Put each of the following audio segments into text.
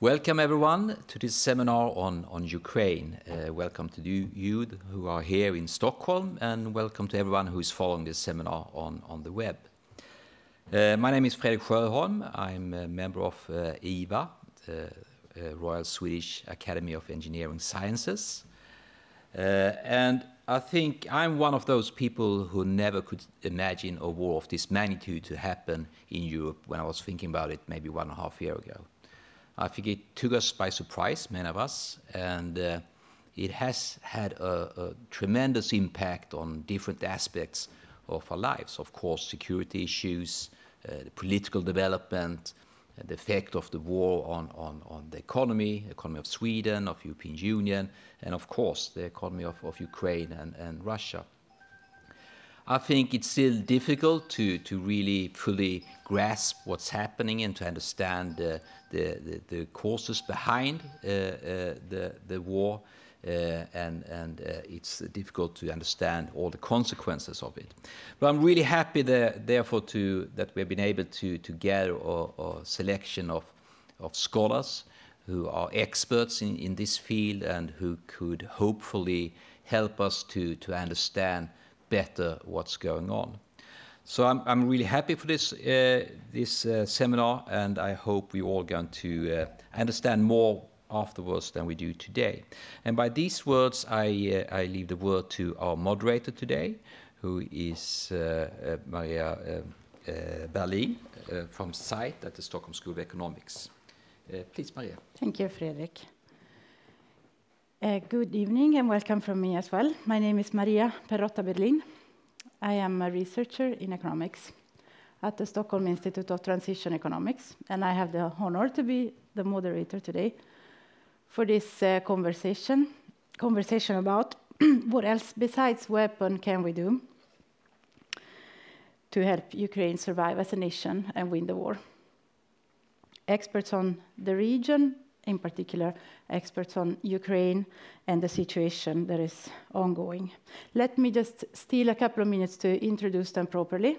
Welcome everyone to this seminar on Ukraine. Welcome to you who are here in Stockholm, and welcome to everyone who is following this seminar on the web. My name is Fredrik Sjöholm. I'm a member of IVA, Royal Swedish Academy of Engineering Sciences. And I think I'm one of those people who never could imagine a war of this magnitude to happen in Europe when I was thinking about it maybe 1.5 years ago. I think it took us by surprise, many of us, and it has had a tremendous impact on different aspects of our lives. Of course, security issues, the political development, the effect of the war on the economy of Sweden, of European Union, and of course the economy of Ukraine and Russia. I think it's still difficult to really fully grasp what's happening and to understand the causes behind the war, and it's difficult to understand all the consequences of it. But I'm really happy therefore that we've been able to gather a selection of scholars who are experts in this field and who could hopefully help us to understand better what's going on. So I'm really happy for this seminar, and I hope we're all going to understand more afterwards than we do today. And by these words, I leave the word to our moderator today, who is Maria Berlin from SITE at the Stockholm School of Economics. Please, Maria. Thank you, Fredrik. Good evening and welcome from me as well. My name is Maria Perrotta Berlin. I am a researcher in economics at the Stockholm Institute of Transition Economics, and I have the honor to be the moderator today for this conversation about what else besides weapon can we do to help Ukraine survive as a nation and win the war. Experts on the region, in particular experts on Ukraine and the situation that is ongoing. Let me just steal a couple of minutes to introduce them properly.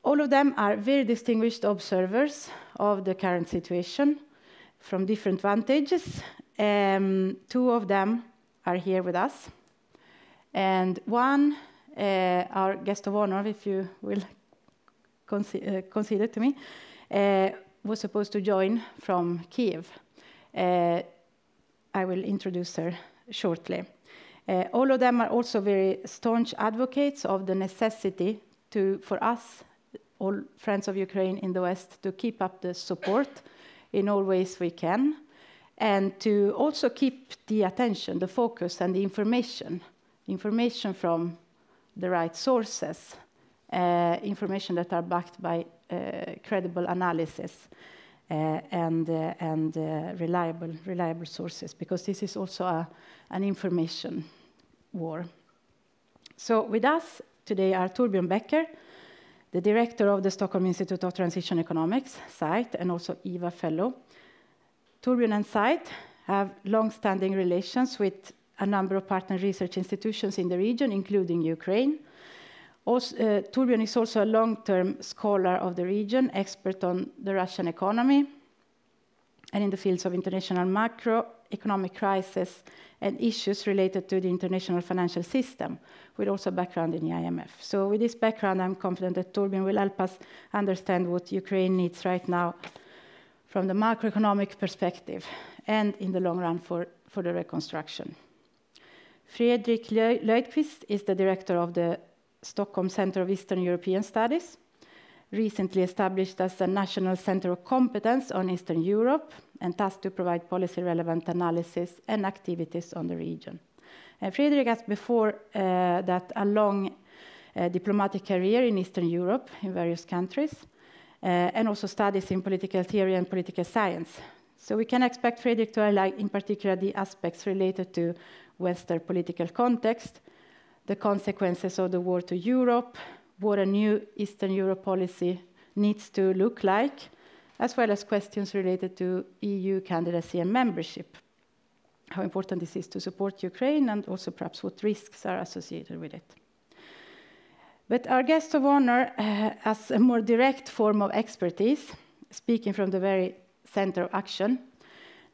All of them are very distinguished observers of the current situation from different vantages. Two of them are here with us. And one, our guest of honor, if you will consider to me, was supposed to join from Kiev. I will introduce her shortly. All of them are also very staunch advocates of the necessity for us, all friends of Ukraine in the West, to keep up the support in all ways we can, and to also keep the attention, the focus, and the information from the right sources, information that are backed by credible analysis and reliable sources, because this is also an information war. So with us today are Torbjörn Becker, the director of the Stockholm Institute of Transition Economics, SITE, and also IVA fellow. Torbjörn and SITE have long-standing relations with a number of partner research institutions in the region, including Ukraine. Torbjörn is also a long-term scholar of the region, expert on the Russian economy and in the fields of international macroeconomic crisis and issues related to the international financial system, with also background in the IMF. So with this background, I'm confident that Torbjörn will help us understand what Ukraine needs right now from the macroeconomic perspective and in the long run for the reconstruction. Fredrik Löjdqvist is the director of the Stockholm Center of Eastern European Studies, recently established as a national center of competence on Eastern Europe and tasked to provide policy-relevant analysis and activities on the region. Fredrik has before that a long diplomatic career in Eastern Europe in various countries, and also studies in political theory and political science. So we can expect Fredrik to highlight in particular the aspects related to Western political context, the consequences of the war to Europe, what a new Eastern Europe policy needs to look like, as well as questions related to EU candidacy and membership, how important this is to support Ukraine, and also perhaps what risks are associated with it. But our guest of honor has a more direct form of expertise, speaking from the very center of action.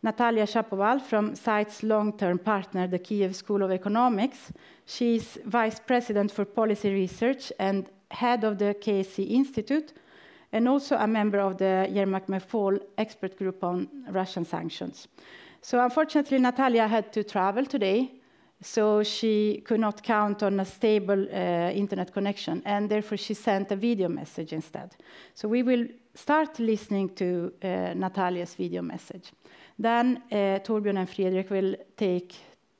Natalia Shapoval from SITE's long-term partner, the Kiev School of Economics. She's vice president for policy research and head of the KSC Institute, and also a member of the Yermak Mefol expert group on Russian sanctions. So unfortunately, Natalia had to travel today, so she could not count on a stable internet connection, and therefore she sent a video message instead. So we will start listening to Natalia's video message. Then Torbjörn and Fredrik will take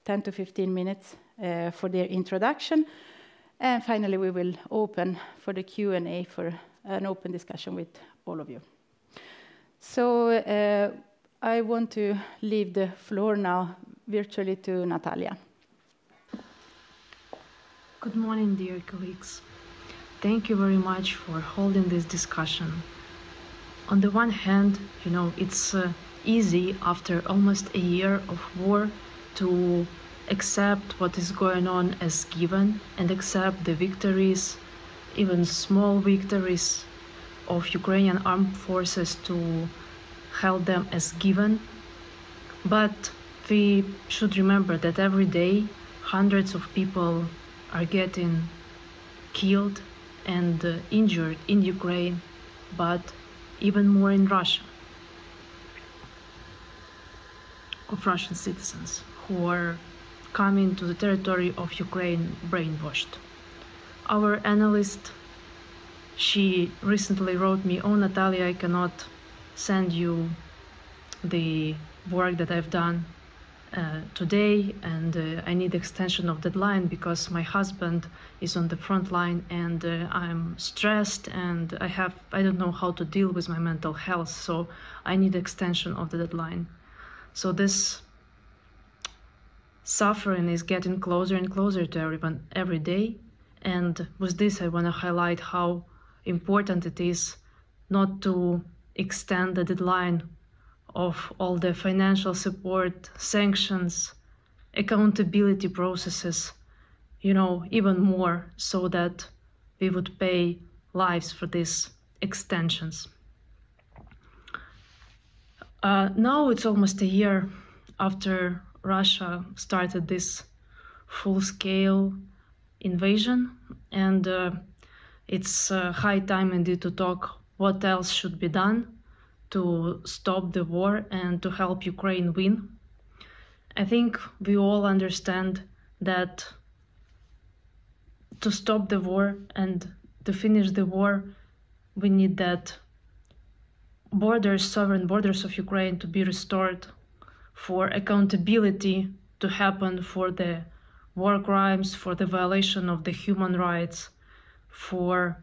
10 to 15 minutes for their introduction. And finally, we will open for the Q&A for an open discussion with all of you. So I want to leave the floor now virtually to Natalia. Good morning, dear colleagues. Thank you very much for holding this discussion. On the one hand, you know, it's easy after almost a year of war to accept what is going on as given and accept the victories, even small victories of Ukrainian armed forces, to hold them as given. But we should remember that every day hundreds of people are getting killed and injured in Ukraine, but even more in Russia, of Russian citizens who are coming to the territory of Ukraine brainwashed. Our analyst, she recently wrote me, "Oh, Natalia, I cannot send you the work that I've done today, and I need extension of deadline because my husband is on the front line and I'm stressed and I don't know how to deal with my mental health, so I need extension of the deadline." So this suffering is getting closer and closer to everyone every day. And with this, I want to highlight how important it is not to extend the deadline of all the financial support, sanctions, accountability processes, you know, even more, so that we would pay lives for these extensions. Now it's almost a year after Russia started this full-scale invasion, and it's high time indeed to talk what else should be done to stop the war and to help Ukraine win. I think we all understand that to stop the war and to finish the war, we need that borders, sovereign borders of Ukraine to be restored, for accountability to happen for the war crimes, for the violation of the human rights, for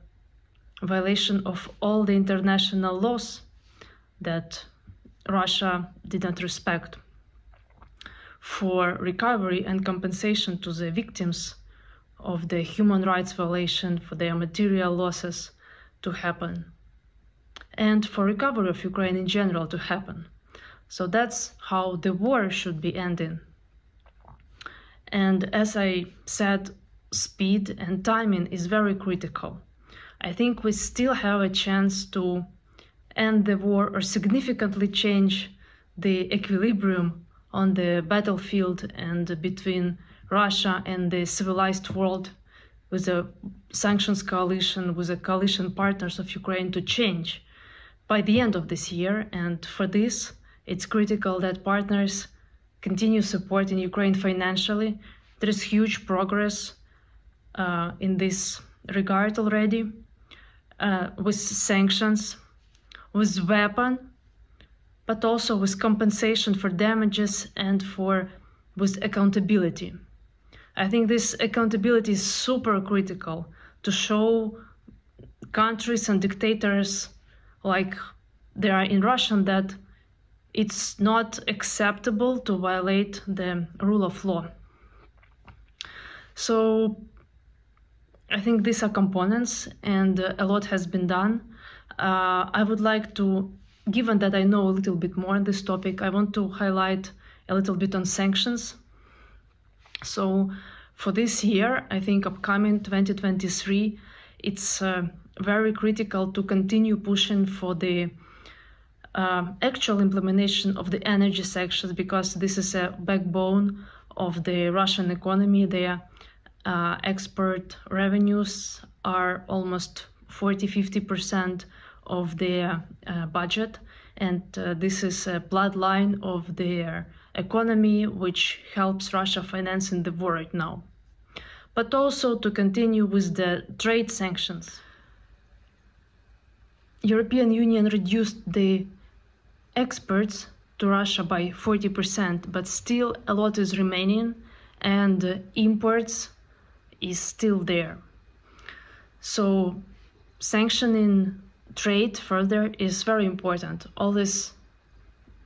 violation of all the international laws that Russia did not respect, for recovery and compensation to the victims of the human rights violation, for their material losses to happen, and for recovery of Ukraine in general to happen. So that's how the war should be ending. And as I said, speed and timing is very critical. I think we still have a chance to end the war or significantly change the equilibrium on the battlefield and between Russia and the civilized world, with a sanctions coalition, with the coalition partners of Ukraine, to change by the end of this year. And for this, it's critical that partners continue supporting Ukraine financially. There is huge progress in this regard already, with sanctions, with weapons, but also with compensation for damages and with accountability. I think this accountability is super critical to show countries and dictators like there are in Russia that it's not acceptable to violate the rule of law. So I think these are components, and a lot has been done. I would like to, given that I know a little bit more on this topic, I want to highlight a little bit on sanctions. So for this year, I think upcoming 2023, it's very critical to continue pushing for the actual implementation of the energy sanctions, because this is a backbone of the Russian economy. Their export revenues are almost 40–50% of their budget, and this is a bloodline of their economy, which helps Russia financing the war right now. But also to continue with the trade sanctions. European Union reduced the exports to Russia by 40%, but still a lot is remaining, and imports is still there. So sanctioning trade further is very important. All these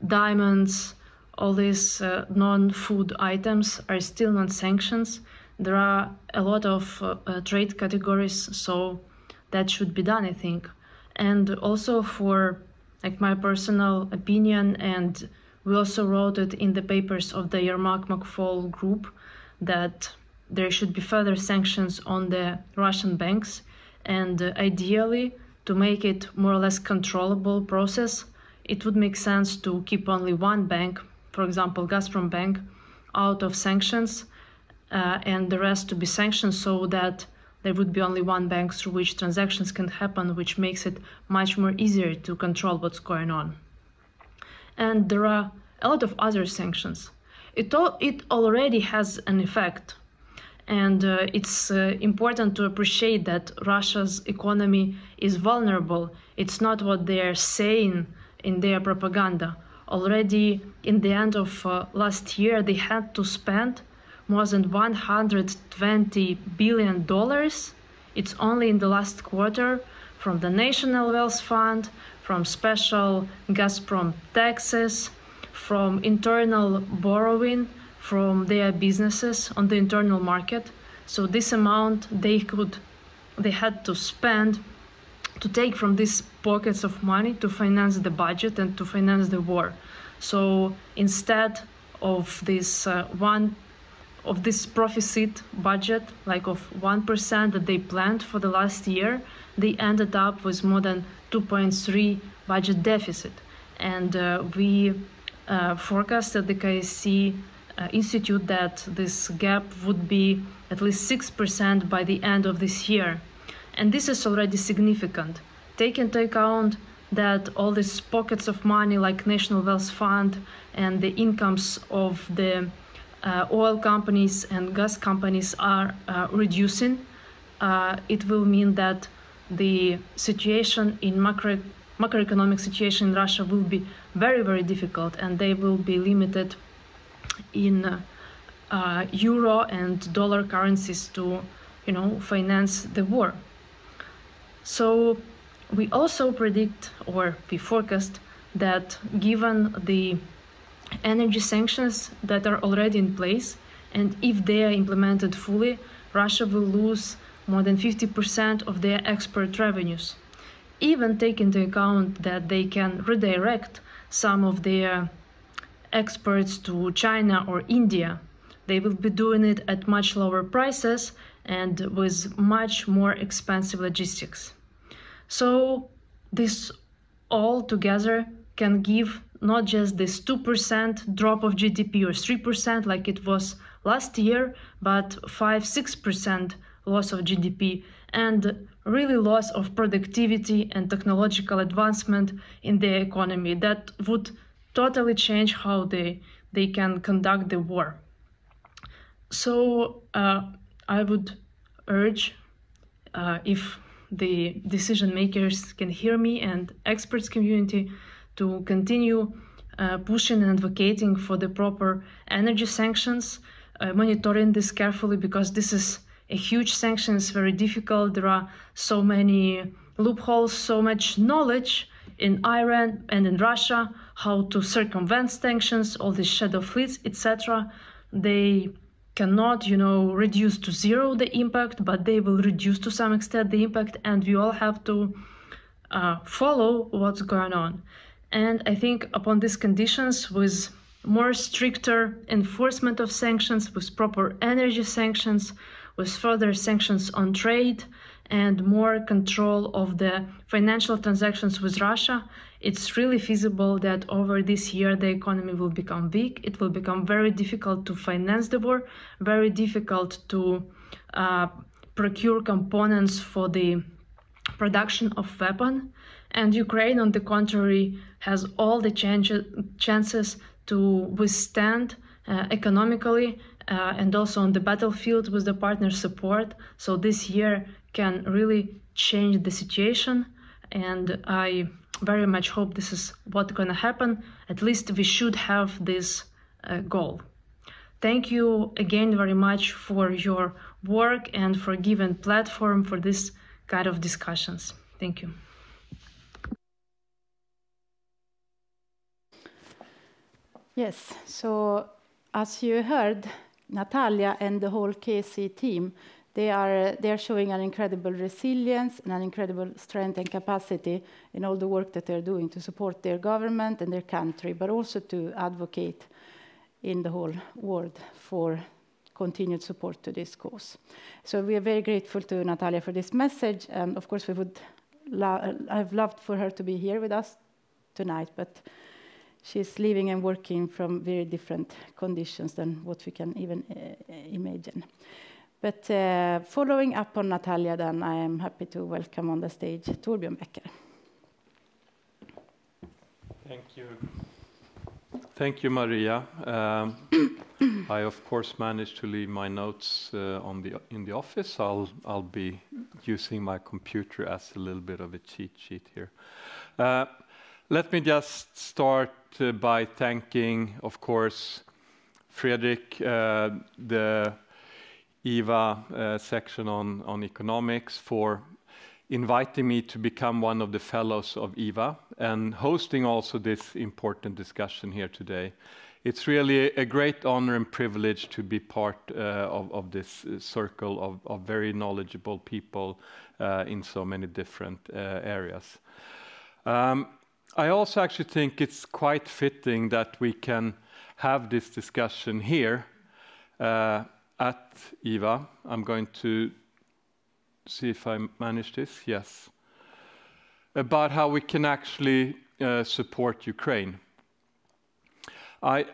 diamonds, all these non-food items are still not sanctions. There are a lot of trade categories, so that should be done, I think. And also for my personal opinion, and we also wrote it in the papers of the Yermak-McFaul group, that there should be further sanctions on the Russian banks, and ideally, to make it more or less controllable process, it would make sense to keep only one bank, for example, Gazprom Bank, out of sanctions, and the rest to be sanctioned, so that there would be only one bank through which transactions can happen, which makes it much more easier to control what's going on. And there are a lot of other sanctions. It already has an effect. And it's important to appreciate that Russia's economy is vulnerable. It's not what they're saying in their propaganda. Already in the end of last year, they had to spend more than $120 billion. It's only in the last quarter from the National Wealth Fund, from special Gazprom taxes, from internal borrowing from their businesses on the internal market. So this amount they had to spend to take from these pockets of money to finance the budget and to finance the war. So instead of this this proficit budget, like of 1% that they planned for the last year, they ended up with more than 2.3 budget deficit. And we forecast at the KSC Institute that this gap would be at least 6% by the end of this year. And this is already significant. Take into account that all these pockets of money like National Wealth Fund and the incomes of the oil companies and gas companies are reducing. It will mean that the situation in macroeconomic situation in Russia will be very, very difficult, and they will be limited in euro and dollar currencies to, finance the war. So we also predict, or we forecast, that given the energy sanctions that are already in place, and if they are implemented fully, Russia will lose more than 50% of their export revenues. Even take into account that they can redirect some of their exports to China or India. They will be doing it at much lower prices and with much more expensive logistics. So this all together can give not just this 2% drop of GDP or 3% like it was last year, but 5–6% loss of GDP, and really loss of productivity and technological advancement in the economy that would totally change how they can conduct the war. So I would urge, if the decision makers can hear me and experts community, to continue pushing and advocating for the proper energy sanctions, monitoring this carefully, because this is a huge sanction. It's very difficult. There are so many loopholes, so much knowledge in Iran and in Russia, how to circumvent sanctions, all these shadow fleets, etc. They cannot, reduce to zero the impact, but they will reduce to some extent the impact, and we all have to follow what's going on. And I think upon these conditions, with more stricter enforcement of sanctions, with proper energy sanctions, with further sanctions on trade, and more control of the financial transactions with Russia, it's really feasible that over this year the economy will become weak. It will become very difficult to finance the war, very difficult to procure components for the production of weapons. And Ukraine, on the contrary, has all the chances to withstand economically and also on the battlefield with the partner support. So this year can really change the situation, and I very much hope this is what's going to happen. At least we should have this goal. Thank you again very much for your work and for giving platform for this kind of discussions. Thank you. Yes, so as you heard, Natalia and the whole KC team, they are showing an incredible resilience and an incredible strength and capacity in all the work that they're doing to support their government and their country, but also to advocate in the whole world for continued support to this cause. So we are very grateful to Natalia for this message, and of course we would I've loved for her to be here with us tonight, but she's living and working from very different conditions than what we can even imagine. But following up on Natalia, then I am happy to welcome on the stage Torbjörn Becker. Thank you. Thank you, Maria. I, of course, managed to leave my notes in the office. I'll be using my computer as a little bit of a cheat sheet here. Let me just start by thanking, of course, Fredrik, the EVA section on economics, for inviting me to become one of the fellows of EVA and hosting also this important discussion here today. It's really a great honor and privilege to be part of this circle of very knowledgeable people in so many different areas. I also actually think it's quite fitting that we can have this discussion here at EVA. I'm going to see if I manage this. Yes. About how we can actually support Ukraine. I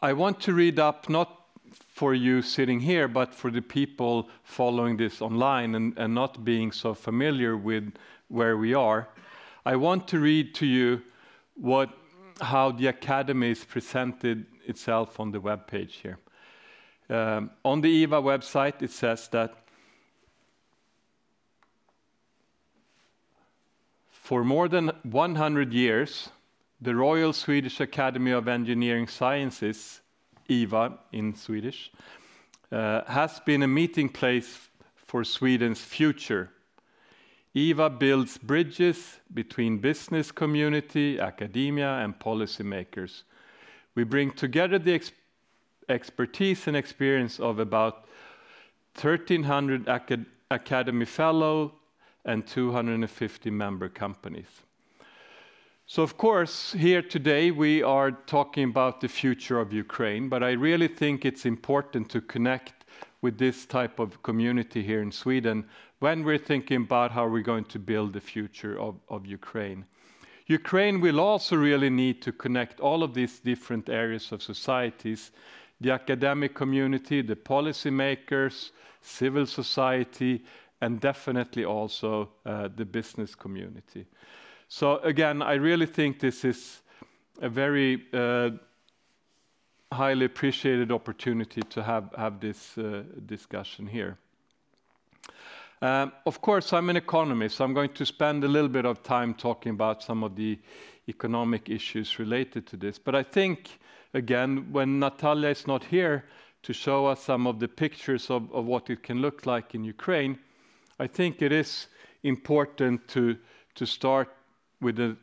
want to read up, not for you sitting here, but for the people following this online and not being so familiar with where we are. I want to read to you how the Academy is presented itself on the web page here. On the EVA website, it says that for more than 100 years, the Royal Swedish Academy of Engineering Sciences, EVA in Swedish, has been a meeting place for Sweden's future. EVA builds bridges between business community, academia, and policymakers. We bring together the expertise and experience of about 1,300 Academy Fellow and 250 member companies. So of course, here today we are talking about the future of Ukraine, but I really think it's important to connect with this type of community here in Sweden when we're thinking about how we're going to build the future of Ukraine. Ukraine will also really need to connect all of these different areas of societies, the academic community, the policymakers, civil society, and definitely also the business community. So again, I really think this is a very highly appreciated opportunity to have this discussion here. Of course, I'm an economist, so I'm going to spend a little bit of time talking about some of the economic issues related to this. But I think, again, when Natalia is not here to show us some of the pictures of what it can look like in Ukraine, I think it is important to start with a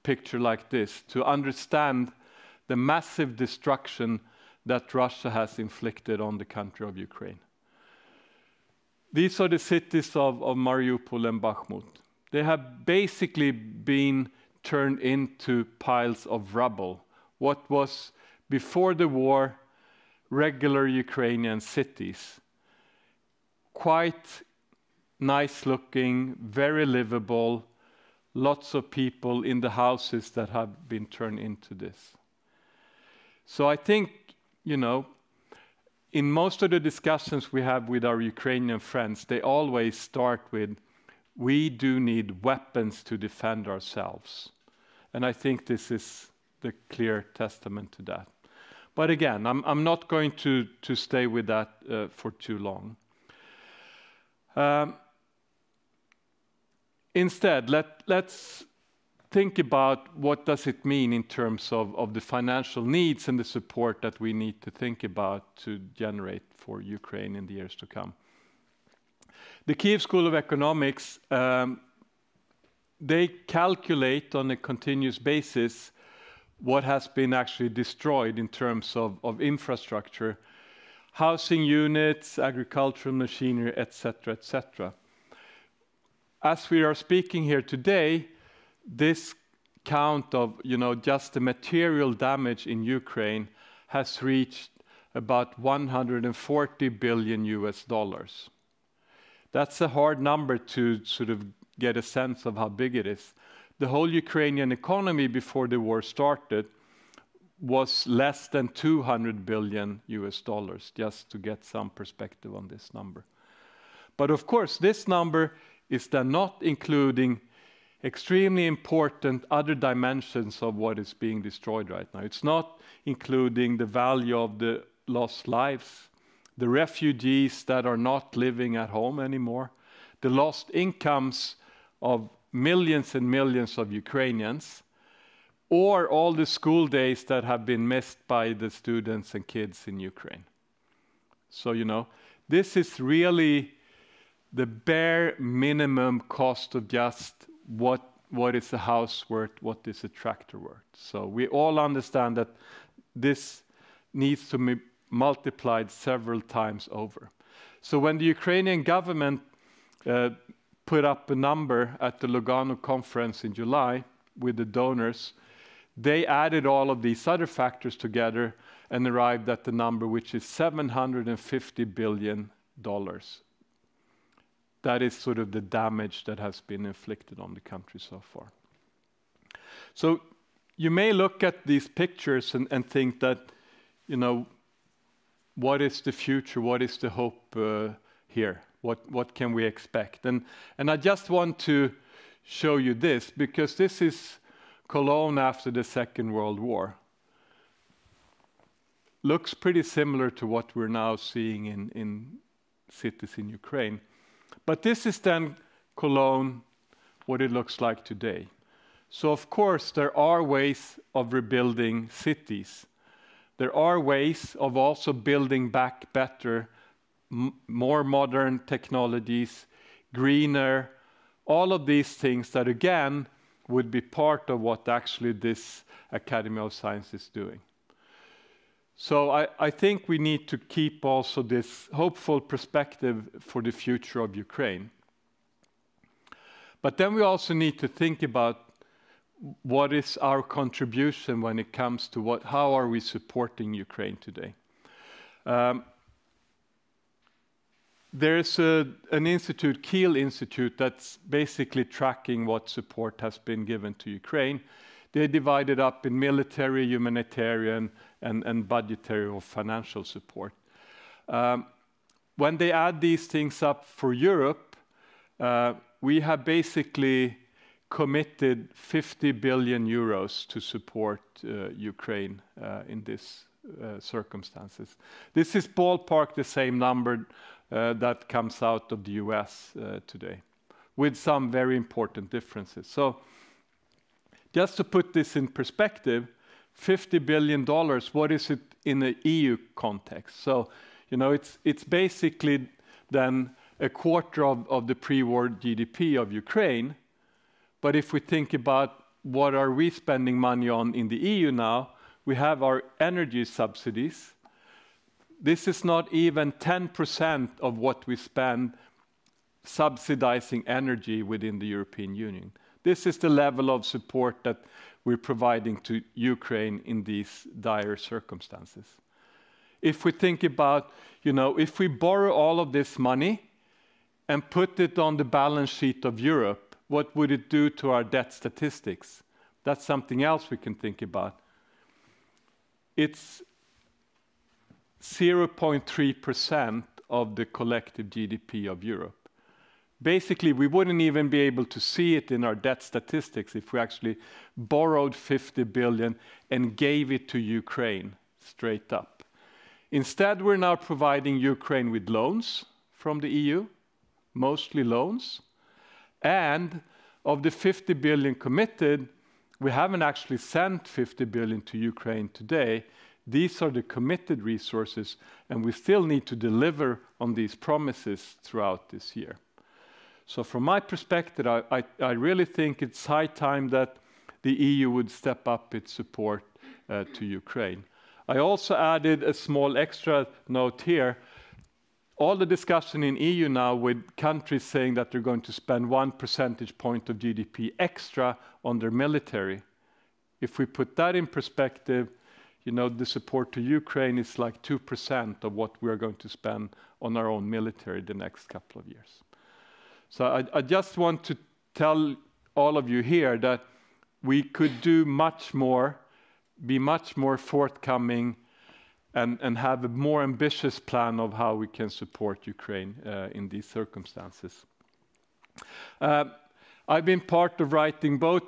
picture like this, to understand the massive destruction that Russia has inflicted on the country of Ukraine. These are the cities of Mariupol and Bakhmut. They have basically been turned into piles of rubble. What was, before the war, regular Ukrainian cities, quite nice looking, very livable, lots of people in the houses that have been turned into this. So I think, you know, in most of the discussions we have with our Ukrainian friends, they always start with, we do need weapons to defend ourselves. And I think this is the clear testament to that. But again, I'm not going to stay with that for too long. Instead, let's think about what does it mean in terms of the financial needs and the support that we need to think about to generate for Ukraine in the years to come. The Kyiv School of Economics, they calculate on a continuous basis what has been actually destroyed in terms of infrastructure, housing units, agricultural machinery, etc., etc. As we are speaking here today, this count of, you know, just the material damage in Ukraine has reached about $140 billion. That's a hard number to sort of get a sense of how big it is. The whole Ukrainian economy before the war started was less than $200 billion, just to get some perspective on this number. But of course, this number is then not including extremely important other dimensions of what is being destroyed right now. It's not including the value of the lost lives, the refugees that are not living at home anymore, the lost incomes of millions and millions of Ukrainians, or all the school days that have been missed by the students and kids in Ukraine. So, you know, this is really the bare minimum cost of just what is a house worth, what is a tractor worth. So we all understand that this needs to be multiplied several times over. So when the Ukrainian government put up a number at the Lugano conference in July with the donors, they added all of these other factors together and arrived at the number which is $750 billion. That is sort of the damage that has been inflicted on the country so far. So you may look at these pictures and think that, you know, what is the future? What is the hope here? What can we expect? And I just want to show you this, because this is Cologne after the Second World War. Looks pretty similar to what we're now seeing in cities in Ukraine. But this is then Cologne, what it looks like today. So of course there are ways of rebuilding cities. There are ways of also building back better, more modern technologies, greener, all of these things that again would be part of what actually this Academy of Science is doing. So I think we need to keep also this hopeful perspective for the future of Ukraine. But then we also need to think about what is our contribution when it comes to how are we supporting Ukraine today. There's an institute, Kiel Institute, that's basically tracking what support has been given to Ukraine. They divide it up in military, humanitarian, and budgetary or financial support. When they add these things up for Europe, we have basically committed 50 billion euros to support Ukraine in these circumstances. This is ballpark the same number that comes out of the US today, with some very important differences. So just to put this in perspective, $50 billion, what is it in the EU context? So, you know, it's basically then a quarter of the pre-war GDP of Ukraine. But if we think about what are we spending money on in the EU now, we have our energy subsidies. This is not even 10% of what we spend subsidizing energy within the European Union. This is the level of support that we're providing to Ukraine in these dire circumstances. If we think about, you know, if we borrow all of this money, and put it on the balance sheet of Europe, what would it do to our debt statistics? That's something else we can think about. It's 0.3% of the collective GDP of Europe. Basically, we wouldn't even be able to see it in our debt statistics if we actually borrowed 50 billion and gave it to Ukraine straight up. Instead, we're now providing Ukraine with loans from the EU, mostly loans. And of the 50 billion committed, we haven't actually sent 50 billion to Ukraine today. These are the committed resources, and we still need to deliver on these promises throughout this year. So from my perspective, I really think it's high time that the EU would step up its support to Ukraine. I also added a small extra note here. All the discussion in EU now with countries saying that they're going to spend 1 percentage point of GDP extra on their military. If we put that in perspective, you know, the support to Ukraine is like 2% of what we're going to spend on our own military the next couple of years. So I just want to tell all of you here that we could do much more, be much more forthcoming, and have a more ambitious plan of how we can support Ukraine in these circumstances. I've been part of writing both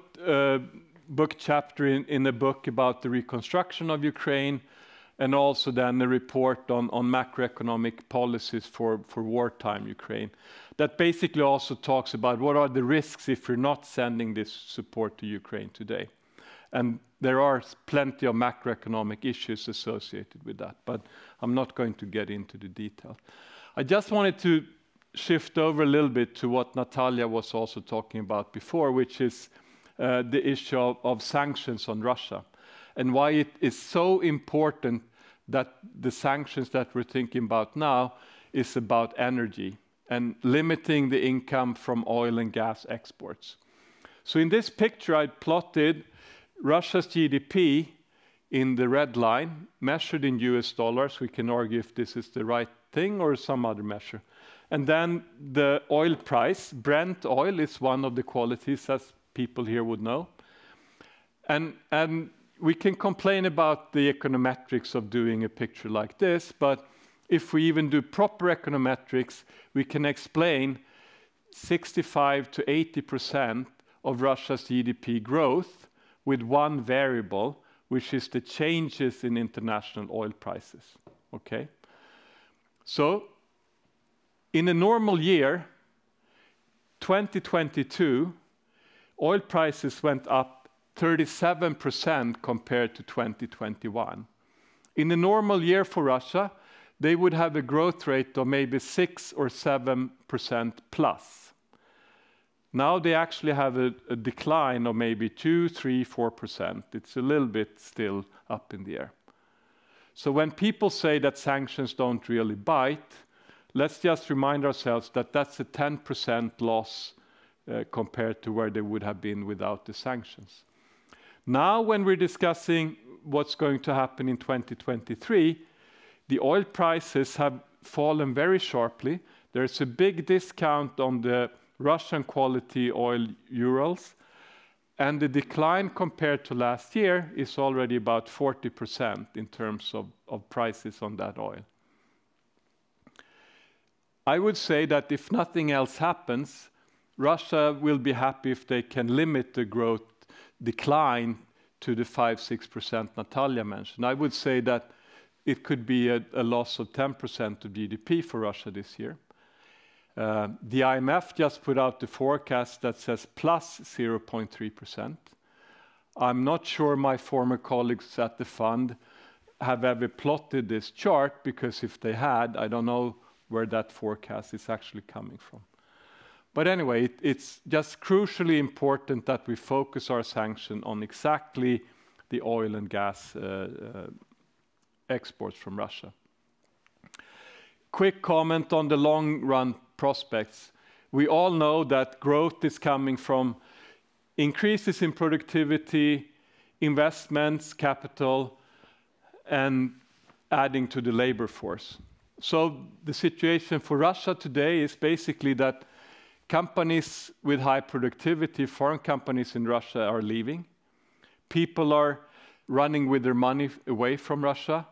book chapter in a book about the reconstruction of Ukraine, and also then a report on macroeconomic policies for wartime Ukraine. That basically also talks about what are the risks if we're not sending this support to Ukraine today. And there are plenty of macroeconomic issues associated with that, but I'm not going to get into the detail. I just wanted to shift over a little bit to what Natalia was also talking about before, which is the issue of sanctions on Russia, and why it is so important that the sanctions that we're thinking about now is about energy and limiting the income from oil and gas exports. So in this picture, I plotted Russia's GDP in the red line, measured in US dollars. We can argue if this is the right thing or some other measure. And then the oil price, Brent oil is one of the qualities, as people here would know. And we can complain about the econometrics of doing a picture like this, but if we even do proper econometrics, we can explain 65 to 80% of Russia's GDP growth with one variable, which is the changes in international oil prices. Okay? So, in a normal year, 2022, oil prices went up 37% compared to 2021. In a normal year for Russia, they would have a growth rate of maybe 6 or 7% plus. Now they actually have a decline of maybe 2, 3, 4%. It's a little bit still up in the air. So when people say that sanctions don't really bite, let's just remind ourselves that that's a 10% loss compared to where they would have been without the sanctions. Now when we're discussing what's going to happen in 2023, the oil prices have fallen very sharply. There's a big discount on the Russian quality oil Urals, and the decline compared to last year is already about 40% in terms of prices on that oil. I would say that if nothing else happens, Russia will be happy if they can limit the growth decline to the 5-6% Natalia mentioned. I would say that it could be a loss of 10% of GDP for Russia this year. The IMF just put out the forecast that says plus 0.3%. I'm not sure my former colleagues at the fund have ever plotted this chart, because if they had, I don't know where that forecast is actually coming from. But anyway, it's just crucially important that we focus our sanction on exactly the oil and gas exports from Russia. Quick comment on the long-run prospects. We all know that growth is coming from increases in productivity, investments, capital, and adding to the labor force. So the situation for Russia today is basically that companies with high productivity, foreign companies in Russia, are leaving. People are running with their money away from Russia.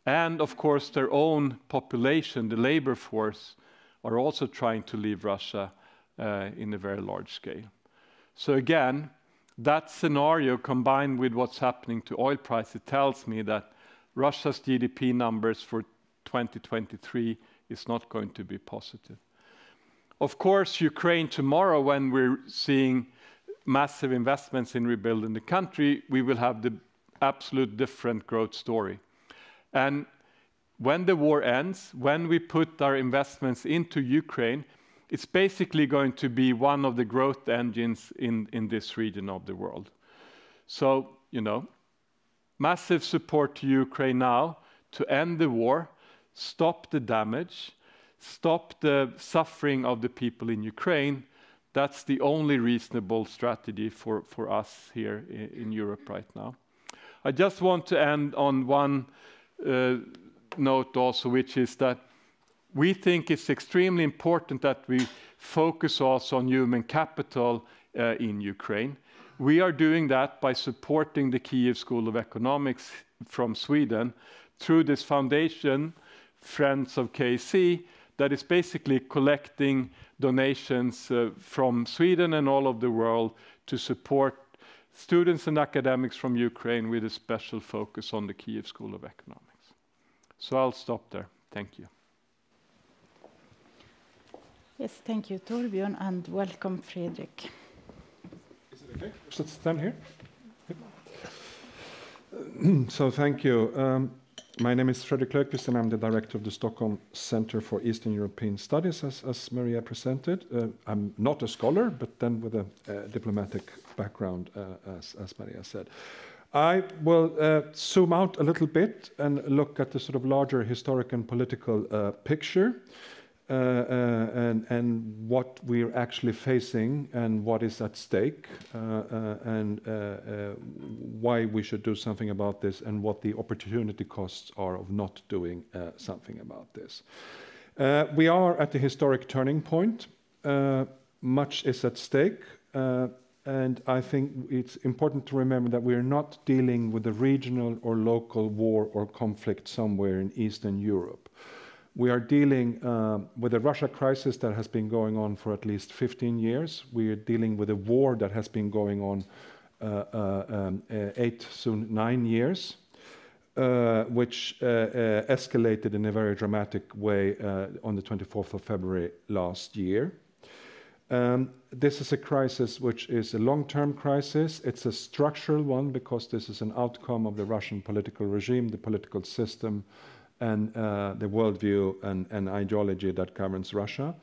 And of course, their own population, the labor force, are also trying to leave Russia in a very large scale. So again, that scenario combined with what's happening to oil prices tells me that Russia's GDP numbers for 2023 is not going to be positive. Of course, Ukraine tomorrow, when we're seeing massive investments in rebuilding the country, we will have the absolute different growth story. And when the war ends, when we put our investments into Ukraine, it's basically going to be one of the growth engines in this region of the world. So, you know, massive support to Ukraine now to end the war, stop the damage, stop the suffering of the people in Ukraine. That's the only reasonable strategy for us here in Europe right now. I just want to end on one note also, which is that we think it's extremely important that we focus also on human capital in Ukraine. We are doing that by supporting the Kyiv School of Economics from Sweden through this foundation, Friends of KC, that is basically collecting donations from Sweden and all of the world to support students and academics from Ukraine with a special focus on the Kyiv School of Economics. So I'll stop there. Thank you. Yes, thank you, Torbjörn, and welcome, Fredrik. Is it okay? Should I stand here? So thank you. My name is Fredrik Löfqvist, and I'm the director of the Stockholm Center for Eastern European Studies, as Maria presented. I'm not a scholar, but then with a diplomatic background, as Maria said. I will zoom out a little bit and look at the sort of larger historic and political picture. And what we're actually facing and what is at stake and why we should do something about this and what the opportunity costs are of not doing something about this. We are at a historic turning point. Much is at stake. And I think it's important to remember that we're not dealing with a regional or local war or conflict somewhere in Eastern Europe. We are dealing with a Russia crisis that has been going on for at least 15 years. We are dealing with a war that has been going on 8, soon 9 years, which escalated in a very dramatic way on the 24th of February last year. This is a crisis which is a long-term crisis. It's a structural one because this is an outcome of the Russian political regime, the political system, and the worldview and ideology that governs Russia.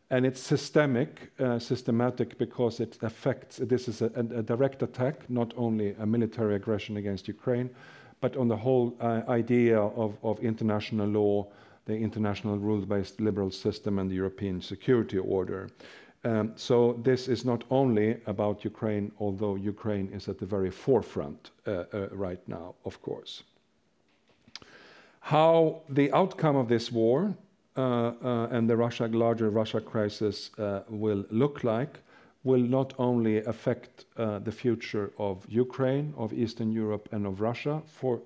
And it's systematic because it affects, this is a direct attack, not only a military aggression against Ukraine, but on the whole idea of international law, the international rule-based liberal system and the European security order. So this is not only about Ukraine, although Ukraine is at the very forefront right now, of course. How the outcome of this war and the larger Russia crisis will look like will not only affect the future of Ukraine, of Eastern Europe, and of Russia for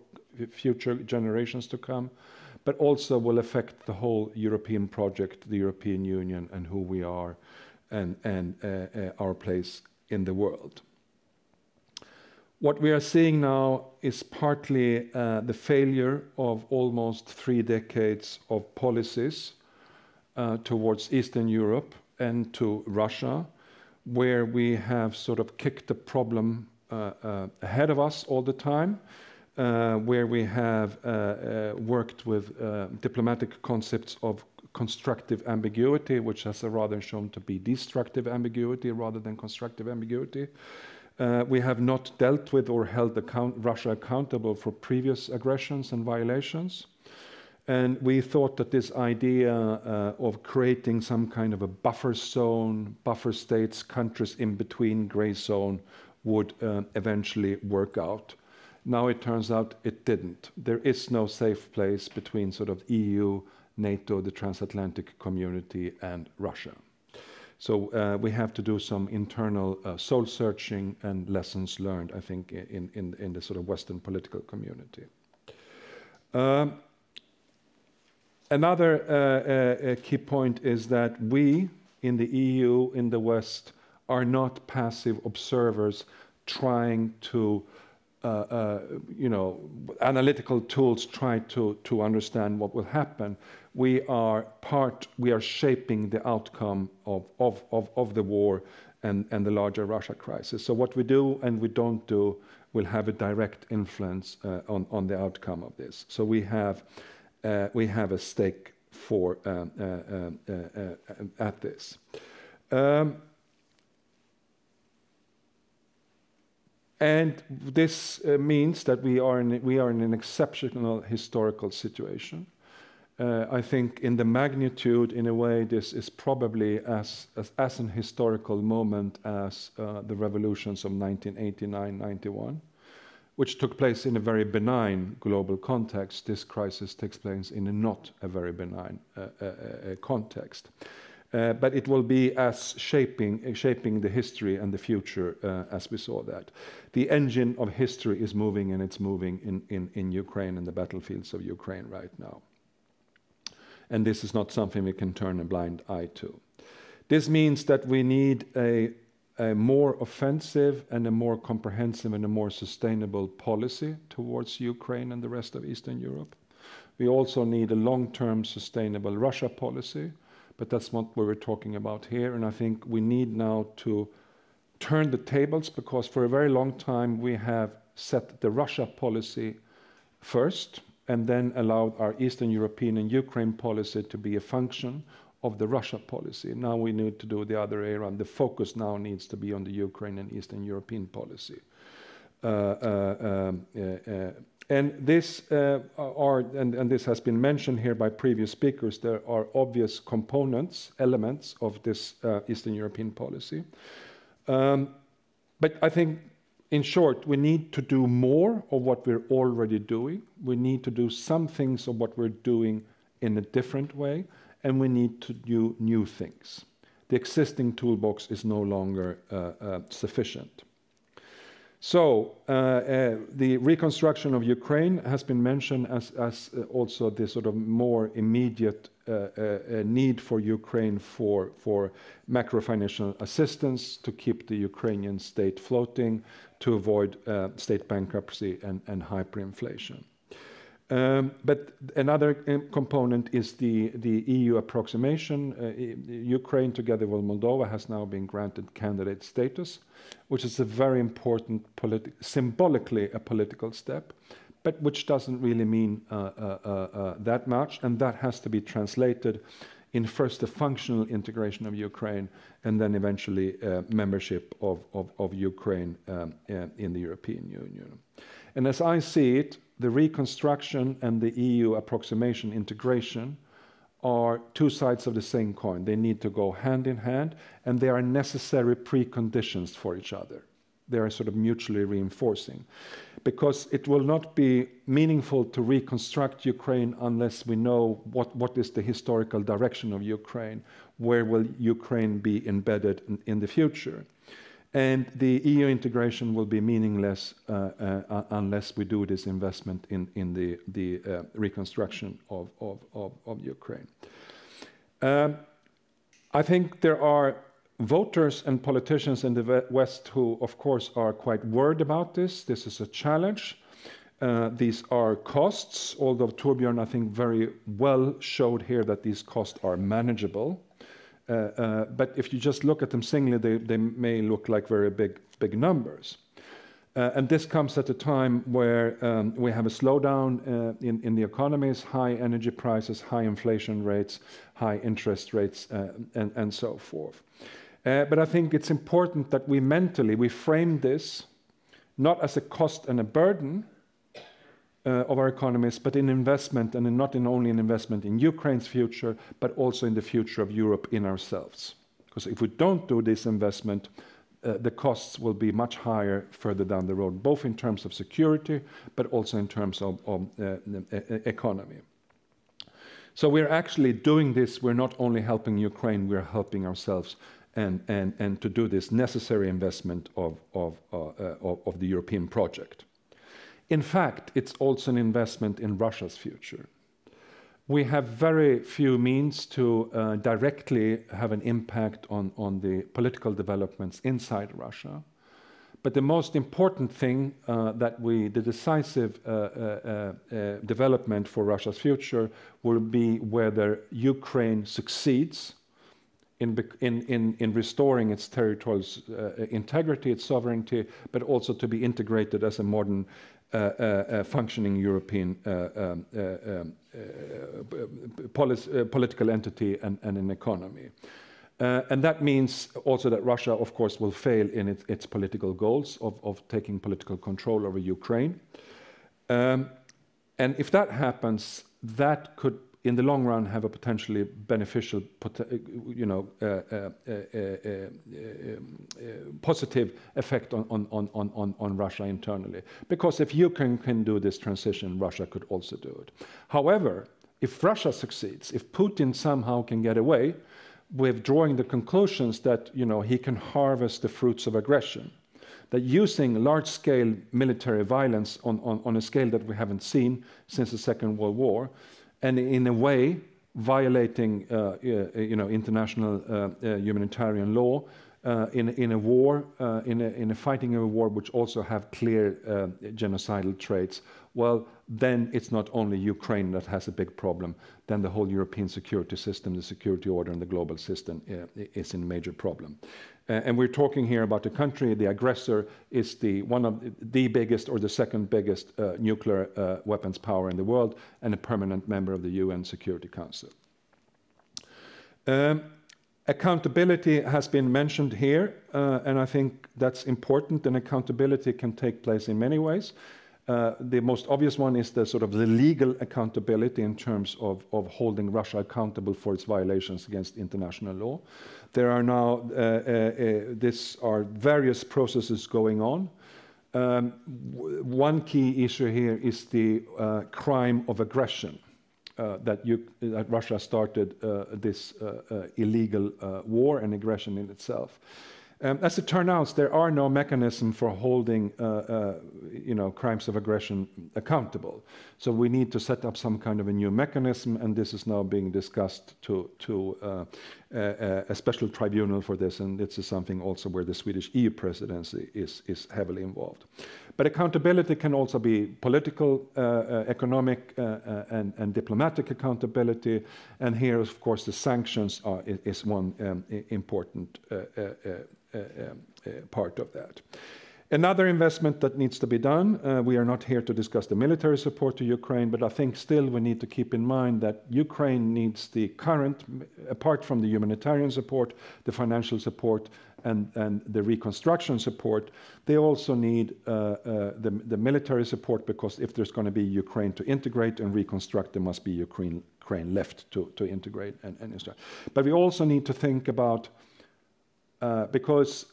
future generations to come, but also will affect the whole European project, the European Union, and who we are and our place in the world. What we are seeing now is partly the failure of almost 3 decades of policies towards Eastern Europe and to Russia, where we have sort of kicked the problem ahead of us all the time, where we have worked with diplomatic concepts of constructive ambiguity, which has rather shown to be destructive ambiguity rather than constructive ambiguity. We have not dealt with or held Russia accountable for previous aggressions and violations. And we thought that this idea of creating some kind of a buffer zone, buffer states, countries in between gray zone would eventually work out. Now it turns out it didn't. There is no safe place between sort of EU NATO, the transatlantic community, and Russia. So we have to do some internal soul searching and lessons learned, I think, in the sort of Western political community. Another key point is that we in the EU, in the West, are not passive observers trying to, analytical tools try to understand what will happen. We are shaping the outcome of the war and the larger Russia crisis. So what we do and we don't do will have a direct influence on the outcome of this. So we have a stake for at this. And this means that we are in an exceptional historical situation. I think in the magnitude, in a way, this is probably as an historical moment as the revolutions of 1989-91, which took place in a very benign global context. This crisis takes place in a not a very benign context. But it will be as shaping the history and the future as we saw that. The engine of history is moving, and it's moving in Ukraine and the battlefields of Ukraine right now. And this is not something we can turn a blind eye to. This means that we need a more offensive and a more comprehensive and a more sustainable policy towards Ukraine and the rest of Eastern Europe. We also need a long-term sustainable Russia policy, but that's not what we're talking about here. And I think we need now to turn the tables, because for a very long time we have set the Russia policy first and then allowed our Eastern European and Ukraine policy to be a function of the Russia policy. Now we need to do the other way around. The focus now needs to be on the Ukraine and Eastern European policy. And this and this has been mentioned here by previous speakers. There are obvious components, elements of this Eastern European policy. But I think, in short, we need to do more of what we're already doing. We need to do some things of what we're doing in a different way, and we need to do new things. The existing toolbox is no longer sufficient. So the reconstruction of Ukraine has been mentioned as also the sort of more immediate need for Ukraine for macro-financial assistance to keep the Ukrainian state floating, to avoid state bankruptcy and hyperinflation. But another component is the EU approximation. Ukraine, together with Moldova, has now been granted candidate status, which is a very important, symbolically a political step, but which doesn't really mean that much, and that has to be translated in first the functional integration of Ukraine, and then eventually membership of Ukraine in the European Union. And as I see it, the reconstruction and the EU approximation integration are two sides of the same coin. They need to go hand in hand, and they are necessary preconditions for each other. They are sort of mutually reinforcing, because it will not be meaningful to reconstruct Ukraine unless we know what is the historical direction of Ukraine, where will Ukraine be embedded in the future. And the EU integration will be meaningless unless we do this investment in the reconstruction of Ukraine. I think there are voters and politicians in the West who, of course, are quite worried about this. This is a challenge. These are costs, although Torbjörn, I think, very well showed here that these costs are manageable. But if you just look at them singly, they may look like very big numbers. And this comes at a time where we have a slowdown in the economies, high energy prices, high inflation rates, high interest rates, and so forth. But I think it's important that we mentally frame this not as a cost and a burden of our economies, but in investment, and not only an investment in Ukraine's future, but also in the future of Europe in ourselves. Because if we don't do this investment, the costs will be much higher further down the road, both in terms of security, but also in terms of economy. So we're actually doing this, we're not only helping Ukraine, we're helping ourselves and to do this necessary investment of the European project. In fact, it's also an investment in Russia's future. We have very few means to directly have an impact on the political developments inside Russia. But the most important thing the decisive development for Russia's future will be whether Ukraine succeeds in restoring its territorial integrity, its sovereignty, but also to be integrated as a modern functioning European political entity and an economy. And that means also that Russia, of course, will fail in its political goals of taking political control over Ukraine. And if that happens, that could, in the long run, have a potentially beneficial, positive effect on Russia internally. Because if Ukraine can do this transition, Russia could also do it. However, if Russia succeeds, if Putin somehow can get away with drawing the conclusions that he can harvest the fruits of aggression, that using large-scale military violence on a scale that we haven't seen since the Second World War, and in a way violating international humanitarian law in a war, in a fighting of a war which also have clear genocidal traits, well, then it's not only Ukraine that has a big problem, then the whole European security system, the security order and the global system is in a major problem. And we're talking here about a country, the aggressor is one of the biggest or the second biggest nuclear weapons power in the world and a permanent member of the UN Security Council. Accountability has been mentioned here, and I think that's important, and accountability can take place in many ways. The most obvious one is the sort of the legal accountability in terms of holding Russia accountable for its violations against international law. There are now various processes going on. One key issue here is the crime of aggression. That Russia started this illegal war and aggression in itself. As it turns out, there are no mechanism for holding crimes of aggression accountable. So we need to set up some kind of a new mechanism, and this is now being discussed to a special tribunal for this, and this is something also where the Swedish EU presidency is heavily involved. But accountability can also be political, economic, and diplomatic accountability, and here, of course, the sanctions is one important part of that. Another investment that needs to be done, we are not here to discuss the military support to Ukraine, but I think still we need to keep in mind that Ukraine needs the current, apart from the humanitarian support, the financial support, and the reconstruction support, they also need the military support, because if there's going to be Ukraine to integrate and reconstruct, there must be Ukraine left to integrate and instruct. But we also need to think about, because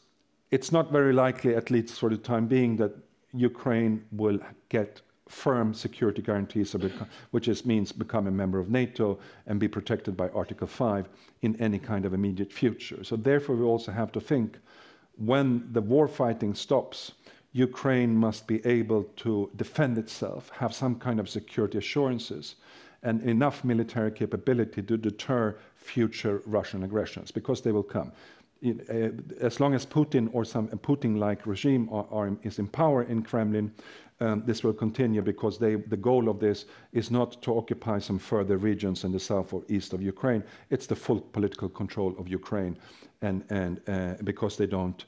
it's not very likely, at least for the time being, that Ukraine will get firm security guarantees, which means become a member of NATO and be protected by Article 5 in any kind of immediate future. So therefore we also have to think, when the war fighting stops, Ukraine must be able to defend itself, have some kind of security assurances, and enough military capability to deter future Russian aggressions, because they will come. As long as Putin or some Putin-like regime is in power in Kremlin, this will continue, because the goal of this is not to occupy some further regions in the south or east of Ukraine. It's the full political control of Ukraine, and because they don't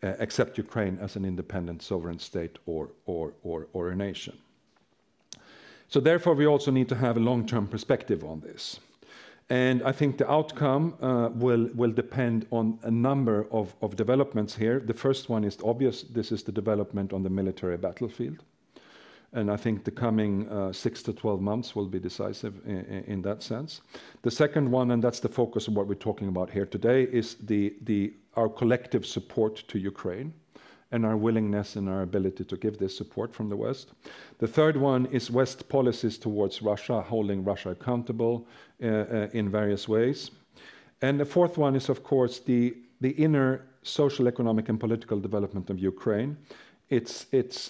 accept Ukraine as an independent sovereign state or a nation. So therefore, we also need to have a long-term perspective on this. And I think the outcome will depend on a number of developments here. The first one is obvious. This is the development on the military battlefield. And I think the coming 6 to 12 months will be decisive in that sense. The second one, and that's the focus of what we're talking about here today, is our collective support to Ukraine. and our willingness and our ability to give this support from the West. The third one is West policies towards Russia, holding Russia accountable in various ways. And the fourth one is, of course, the inner social, economic, and political development of Ukraine. It's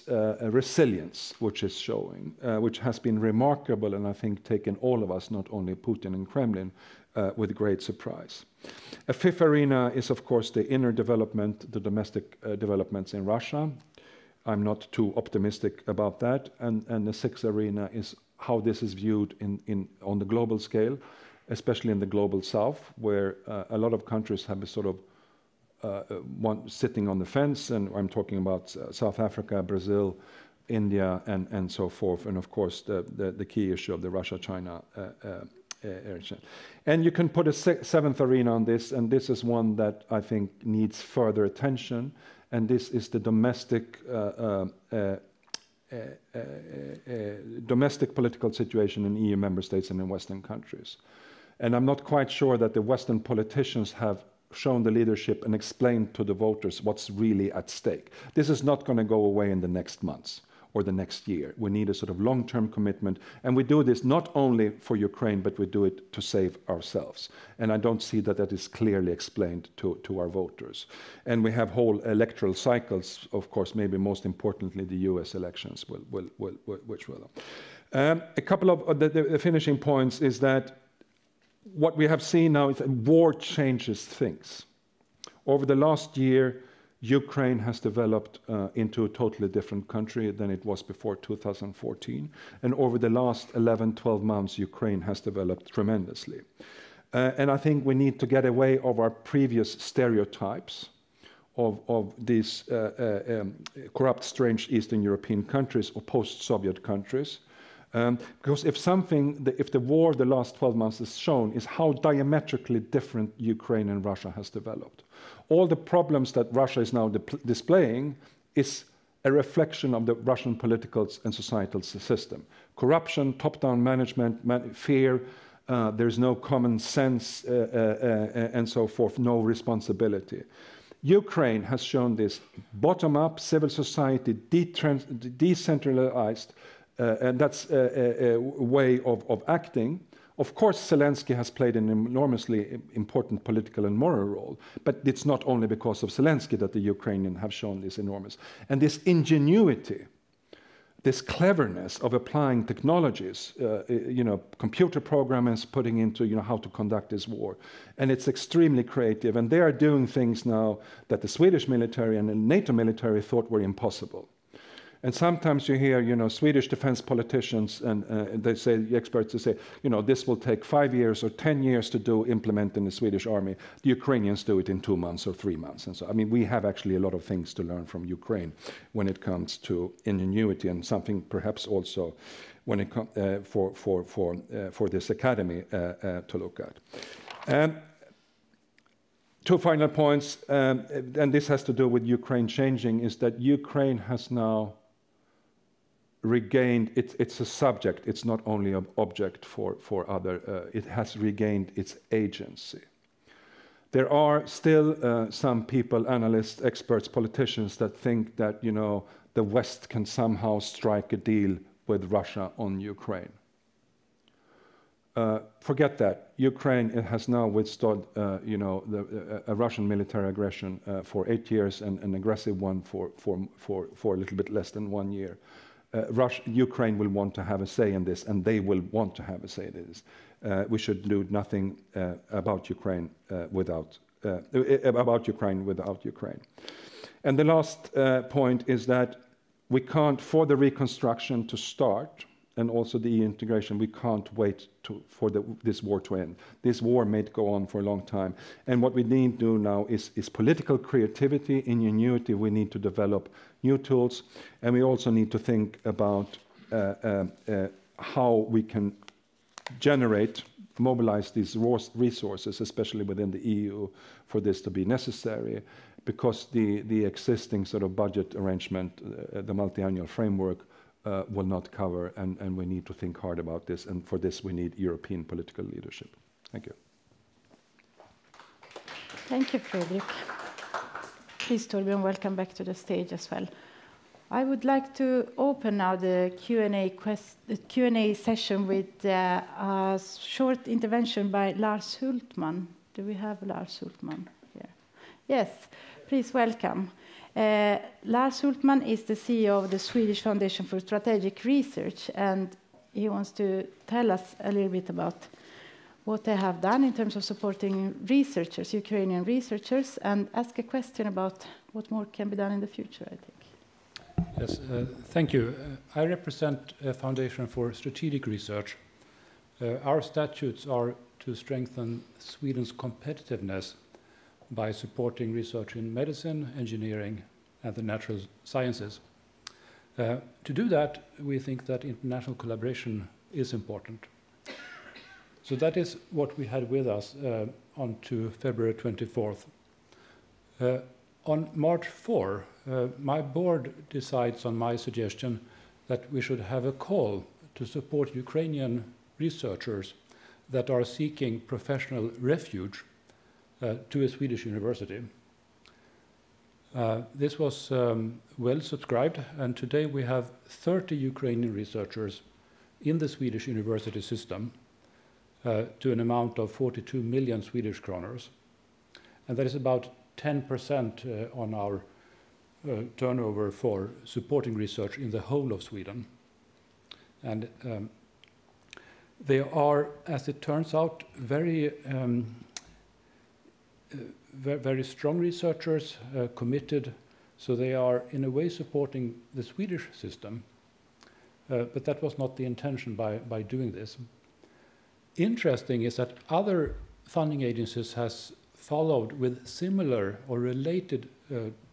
a resilience which is showing, which has been remarkable, and I think taken all of us, not only Putin and Kremlin, with great surprise. A fifth arena is, of course, the inner development, the domestic developments in Russia. I'm not too optimistic about that. And the sixth arena is how this is viewed on the global scale, especially in the global south, where a lot of countries have a sort of one sitting on the fence, and I'm talking about South Africa, Brazil, India, and so forth, and of course the key issue of the Russia-China area. And you can put a seventh arena on this, and this is one that I think needs further attention, and this is the domestic political situation in EU member states and in Western countries. And I'm not quite sure that the Western politicians have shown the leadership and explained to the voters what's really at stake. This is not going to go away in the next months or the next year. We need a sort of long-term commitment, and we do this not only for Ukraine, but we do it to save ourselves. And I don't see that that is clearly explained to our voters. And we have whole electoral cycles, of course, maybe most importantly, the US elections, which will. A couple of the finishing points is that what we have seen now is that war changes things. Over the last year, Ukraine has developed into a totally different country than it was before 2014. And over the last 11, 12 months, Ukraine has developed tremendously. And I think we need to get away of our previous stereotypes of these corrupt, strange Eastern European countries or post-Soviet countries. Because if the war the last 12 months has shown is how diametrically different Ukraine and Russia has developed. All the problems that Russia is now displaying is a reflection of the Russian political and societal system. Corruption, top-down management, fear, there's no common sense, and so forth, no responsibility. Ukraine has shown this bottom-up, civil society, decentralized, and that's a way of acting. Of course, Zelensky has played an enormously important political and moral role, but it's not only because of Zelensky that the Ukrainians have shown this enormous. And this ingenuity, this cleverness of applying technologies, computer programmers putting into, how to conduct this war. And it's extremely creative. And they are doing things now that the Swedish military and the NATO military thought were impossible. And sometimes you hear, Swedish defense politicians, and they say, the experts, they say, this will take 5 years or 10 years to implement in the Swedish army. The Ukrainians do it in 2 months or 3 months. And so, we have actually a lot of things to learn from Ukraine when it comes to ingenuity, and something perhaps also when it comes for this academy to look at. Two final points, and this has to do with Ukraine changing, is that Ukraine has now regained, it's a subject, it's not only an object for other, it has regained its agency. There are still some people, analysts, experts, politicians that think that, the West can somehow strike a deal with Russia on Ukraine. Forget that. Ukraine has now withstood, a Russian military aggression for 8 years, and an aggressive one for a little bit less than 1 year. Ukraine will want to have a say in this, and they will want to have a say in this. We should do nothing about Ukraine without Ukraine. And the last point is that we can't, for the reconstruction to start, and also the EU integration, we can't wait for this war to end. This war may go on for a long time. And what we need to do now is political creativity, ingenuity. We need to develop new tools. And we also need to think about how we can mobilize these resources, especially within the EU, for this to be necessary. Because the existing sort of budget arrangement, the multi-annual framework, will not cover, and we need to think hard about this, and for this we need European political leadership. Thank you. Thank you, Fredrik. Please, Torbjörn, welcome back to the stage as well. I would like to open now the Q&A session with a short intervention by Lars Hultman. Do we have Lars Hultman here? Yes, please welcome. Lars Hultman is the CEO of the Swedish Foundation for Strategic Research, and he wants to tell us a little bit about what they have done in terms of supporting researchers, Ukrainian researchers, and ask a question about what more can be done in the future, I think. Yes, thank you. I represent a Foundation for Strategic Research. Our statutes are to strengthen Sweden's competitiveness by supporting research in medicine, engineering, and the natural sciences. To do that, we think that international collaboration is important. So that is what we had with us on to February 24th. On March 4, my board decides on my suggestion that we should have a call to support Ukrainian researchers that are seeking professional refuge to a Swedish university. This was well subscribed, and today we have 30 Ukrainian researchers in the Swedish university system to an amount of 42 million Swedish kroners. And that is about 10% on our turnover for supporting research in the whole of Sweden. And they are, as it turns out, very strong researchers, committed, so they are in a way supporting the Swedish system. But that was not the intention by doing this. Interesting is that other funding agencies has followed with similar or related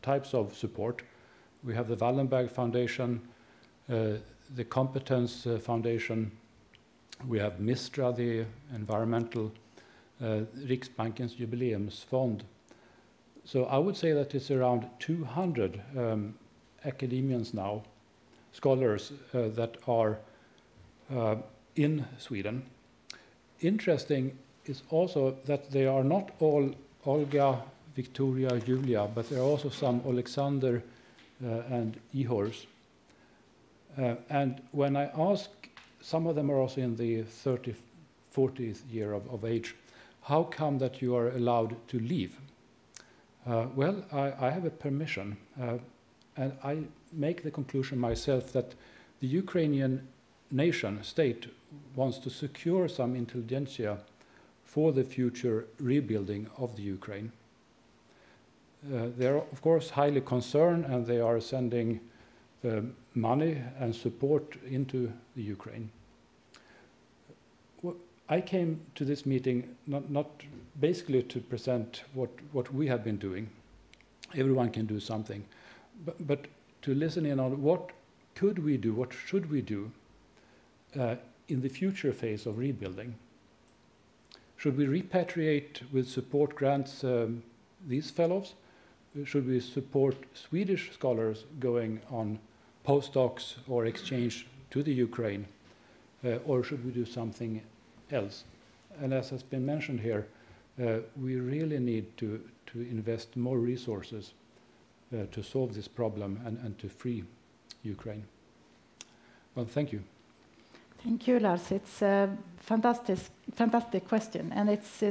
types of support. We have the Wallenberg Foundation, the Competence Foundation, we have Mistra, the environmental, Riksbankens Jubileumsfond. So I would say that it's around 200 academians now, scholars that are in Sweden. Interesting is also that they are not all Olga, Victoria, Julia, but there are also some Alexander and Ihors. And when I ask, some of them are also in the 30th, 40th year of age, how come that you are allowed to leave? Well, I have a permission, and I make the conclusion myself that the Ukrainian nation, state, wants to secure some intelligentsia for the future rebuilding of the Ukraine. They're, of course, highly concerned, and they are sending money and support into the Ukraine. I came to this meeting not basically to present what we have been doing. Everyone can do something. But to listen in on what could we do, what should we do in the future phase of rebuilding. Should we repatriate with support grants these fellows? Should we support Swedish scholars going on postdocs or exchange to the Ukraine? Or should we do something else? And as has been mentioned here, we really need to invest more resources to solve this problem and to free Ukraine. Well, thank you. Thank you, Lars. It's a fantastic question, and it's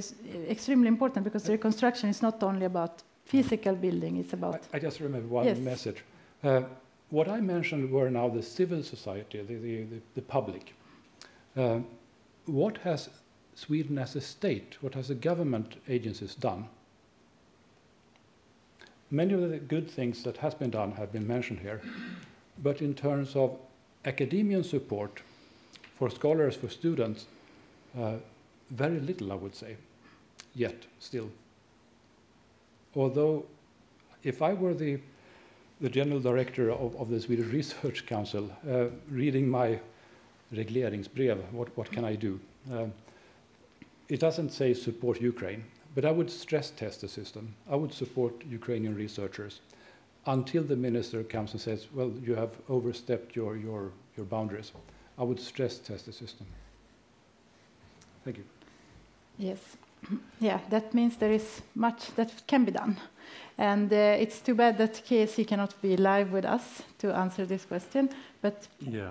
extremely important because the reconstruction is not only about physical building, it's about... I just remember one message. What I mentioned were now the civil society, the public. What has Sweden as a state, what has the government agencies done? Many of the good things that has been done have been mentioned here, but in terms of academian support for scholars, for students, very little, I would say, yet, still. Although, if I were the general director of the Swedish Research Council, reading my regleringsbrev, what can I do? It doesn't say support Ukraine, but I would stress test the system. I would support Ukrainian researchers until the minister comes and says, well, you have overstepped your boundaries. I would stress test the system. Thank you. Yes. Yeah, that means there is much that can be done. And it's too bad that KSC cannot be live with us to answer this question, but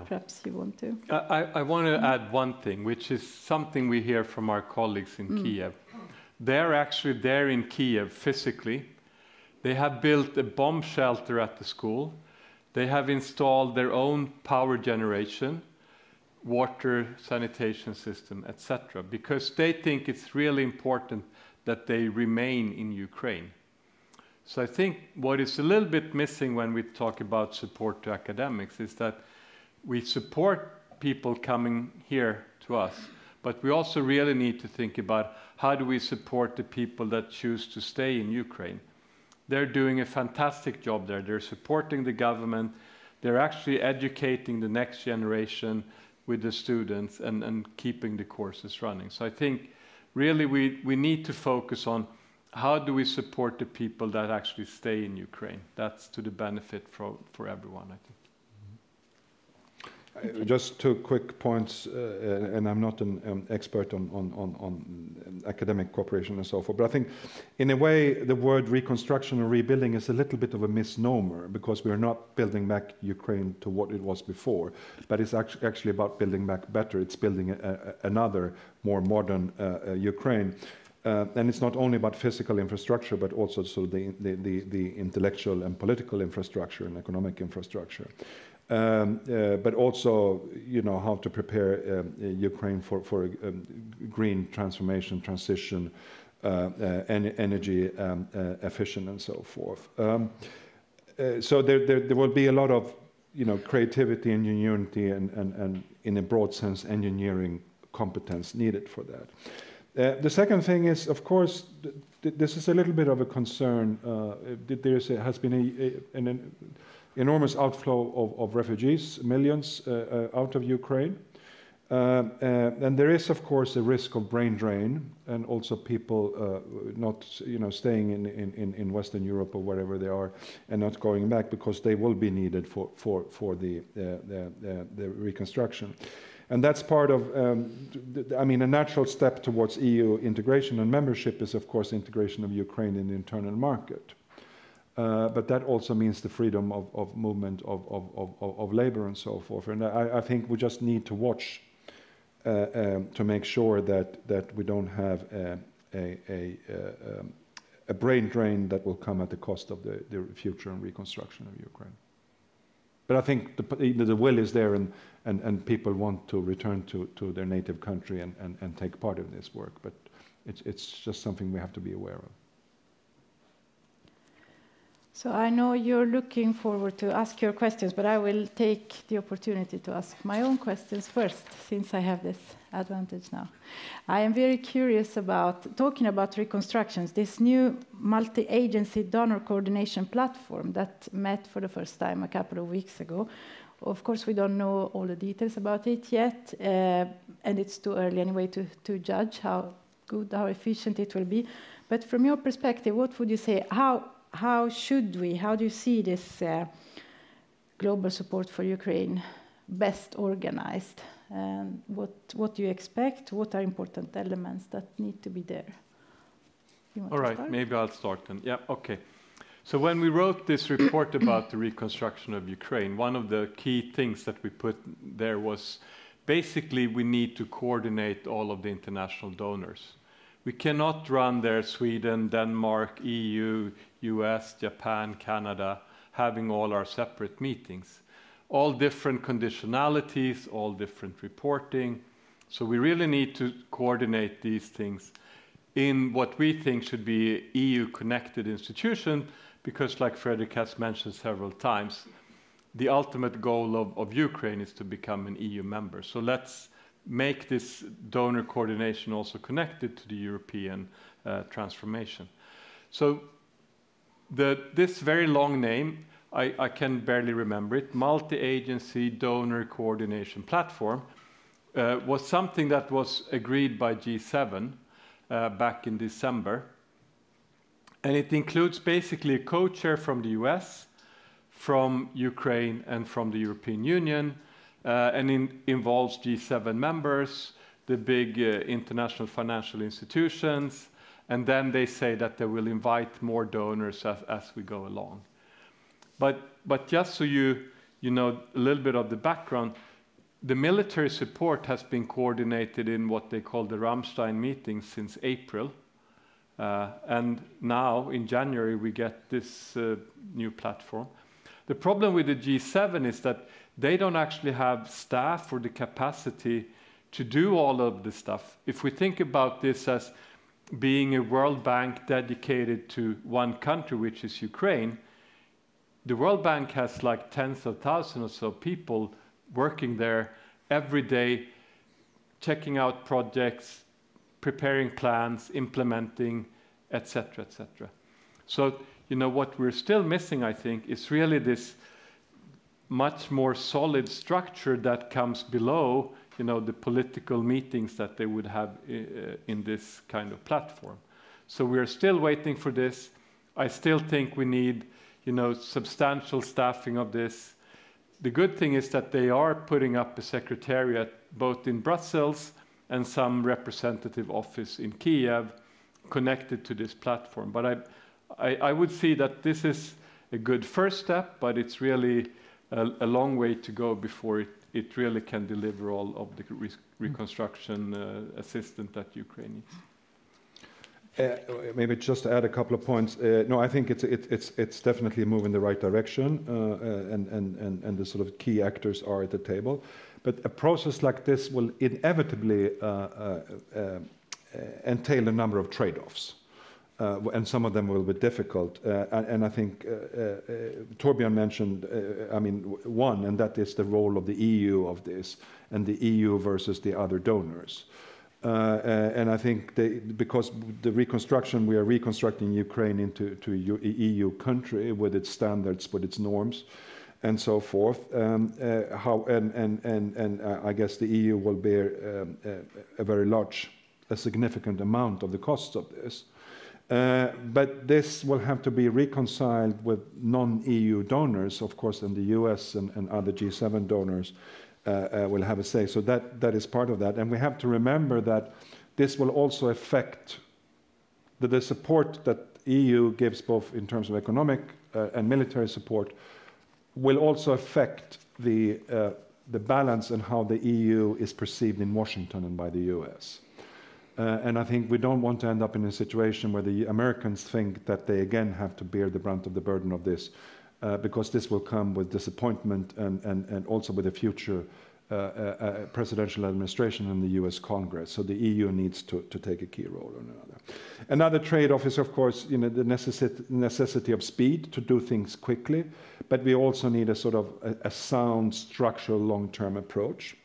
perhaps you want to. I want to add one thing, which is something we hear from our colleagues in Kiev. They're actually there in Kiev physically. They have built a bomb shelter at the school. They have installed their own power generation, water sanitation system, etc., because they think it's really important that they remain in Ukraine. So I think what is a little bit missing when we talk about support to academics is that we support people coming here to us, but we also really need to think about how do we support the people that choose to stay in Ukraine. They're doing a fantastic job there. They're supporting the government. They're actually educating the next generation with the students and keeping the courses running. So I think really we need to focus on how do we support the people that actually stay in Ukraine. That's to the benefit for everyone, I think. Just 2 quick points, and I'm not an expert on academic cooperation and so forth, but I think in a way the word reconstruction or rebuilding is a little bit of a misnomer, because we're not building back Ukraine to what it was before, but it's actually about building back better. It's building another more modern Ukraine. And it's not only about physical infrastructure, but also the intellectual and political infrastructure and economic infrastructure. But also, how to prepare Ukraine for green transformation, transition, energy efficient, and so forth. So there will be a lot of, creativity, ingenuity, and in a broad sense, engineering competence needed for that. The second thing is, of course, this is a little bit of a concern. Has been an enormous outflow of refugees, millions out of Ukraine. And there is, of course, a risk of brain drain, and also people not, staying in Western Europe or wherever they are, and not going back, because they will be needed for the reconstruction. And that's part of, a natural step towards EU integration and membership is, of course, integration of Ukraine in the internal market. But that also means the freedom of movement of labor and so forth. And I think we just need to watch to make sure that we don't have a brain drain that will come at the cost of the future and reconstruction of Ukraine. But I think the will is there, and people want to return to their native country and take part in this work. But it's just something we have to be aware of. So I know you're looking forward to ask your questions, but I will take the opportunity to ask my own questions first, since I have this advantage now. I am very curious about talking about reconstructions, this new multi-agency donor coordination platform that met for the first time a couple of weeks ago. Of course, we don't know all the details about it yet, and it's too early anyway to judge how good, how efficient it will be. But from your perspective, what would you say? How do you see this global support for Ukraine best organized? And what do you expect? What are important elements that need to be there? All right, maybe I'll start then. Yeah, okay. So when we wrote this report about the reconstruction of Ukraine, one of the key things that we put there was basically we need to coordinate all of the international donors. We cannot run there Sweden, Denmark, EU, US, Japan, Canada, having all our separate meetings. All different conditionalities, all different reporting. So we really need to coordinate these things in what we think should be an EU-connected institution, because like Fredrik has mentioned several times, the ultimate goal of Ukraine is to become an EU member. So let's make this donor coordination also connected to the European transformation. So this very long name, I can barely remember it, Multi-Agency Donor Coordination Platform, was something that was agreed by G7 back in December. And it includes basically a co-chair from the US, from Ukraine, and from the European Union, and involves G7 members, the big international financial institutions, and then they say that they will invite more donors as we go along. But just so you know a little bit of the background, the military support has been coordinated in what they call the Ramstein meetings since April. And now, in January, we get this new platform. The problem with the G7 is that they don't actually have staff or the capacity to do all of this stuff. If we think about this as being a World Bank dedicated to one country, which is Ukraine, the World Bank has like tens of thousands or so people working there every day, checking out projects, preparing plans, implementing, etc., etc. So, you know, what we're still missing, I think, is really this much more solid structure that comes below, you know, the political meetings that they would have in this kind of platform. So we're still waiting for this. I still think we need, you know, substantial staffing of this. The good thing is that they are putting up a secretariat both in Brussels and some representative office in Kiev connected to this platform. But I would see that this is a good first step, but it's really a long way to go before it really can deliver all of the reconstruction assistance that Ukraine needs. Maybe just to add a couple of points. No, I think it's definitely a move in the right direction, and the sort of key actors are at the table. But a process like this will inevitably entail a number of trade-offs, and some of them will be difficult. And I think Torbjörn mentioned, I mean, one, and that is the role of the EU of this, and the EU versus the other donors. And I think because the reconstruction, we are reconstructing Ukraine into a EU country with its standards, with its norms, and so forth. I guess the EU will bear a significant amount of the costs of this. But this will have to be reconciled with non-EU donors, of course, and the US and other G7 donors will have a say. So that is part of that. And we have to remember that this will also affect the support that EU gives, both in terms of economic and military support, will also affect the balance and how the EU is perceived in Washington and by the US. And I think we don't want to end up in a situation where the Americans think that they again have to bear the brunt of the burden of this, because this will come with disappointment and also with a future presidential administration in the US Congress. So the EU needs to take a key role or another. Another trade-off is, of course, you know, the necessity of speed to do things quickly, but we also need a sort of a sound, structural, long-term approach.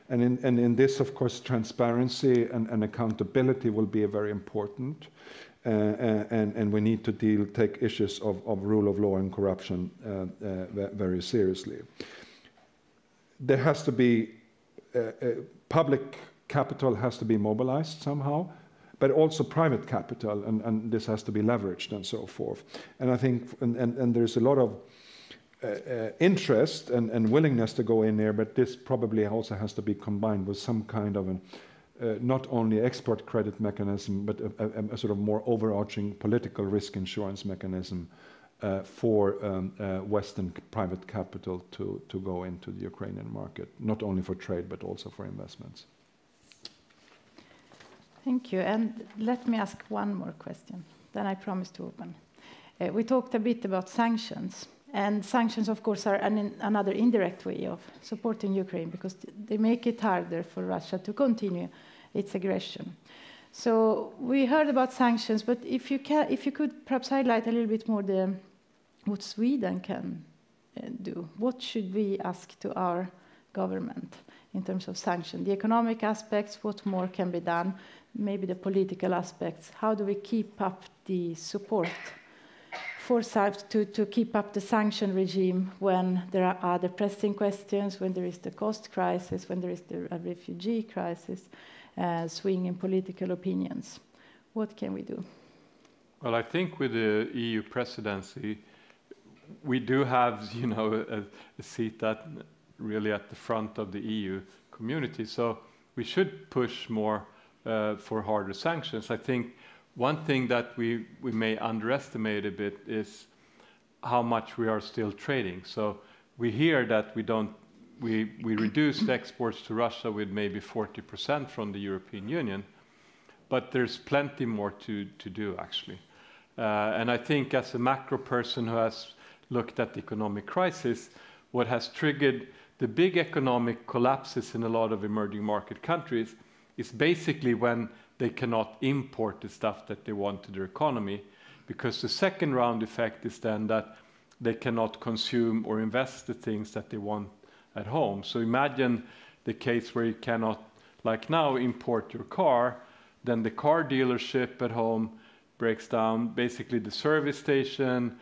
And in this, of course, transparency and accountability will be very important. And we need to take issues of rule of law and corruption very seriously. There has to be public capital has to be mobilized somehow, but also private capital, and this has to be leveraged and so forth. And I think, and there's a lot of interest and willingness to go in there, but this probably also has to be combined with some kind of not only export credit mechanism, but a sort of more overarching political risk insurance mechanism for Western private capital to go into the Ukrainian market, not only for trade, but also for investments. Thank you. And let me ask one more question, then I promise to open. We talked a bit about sanctions. And sanctions, of course, are another indirect way of supporting Ukraine, because they make it harder for Russia to continue its aggression. So we heard about sanctions, but if you could perhaps highlight a little bit more what Sweden can do. What should we ask to our government in terms of sanctions? The economic aspects, what more can be done? Maybe the political aspects. How do we keep up the support for to keep up the sanction regime when there are other pressing questions, when there is the cost crisis, when there is the refugee crisis, swing in political opinions? What can we do? Well, I think with the EU presidency, we do have, you know, a seat that really at the front of the EU community. So we should push more for harder sanctions. I think one thing that we may underestimate a bit is how much we are still trading. So we hear that we reduced exports to Russia with maybe 40% from the European Union, but there's plenty more to do actually. And I think as a macro person who has looked at the economic crisis, what has triggered the big economic collapses in a lot of emerging market countries is basically when they cannot import the stuff that they want to their economy, because the second round effect is then that they cannot consume or invest the things that they want at home. So imagine the case where you cannot, like now, import your car, then the car dealership at home breaks down, basically the service station,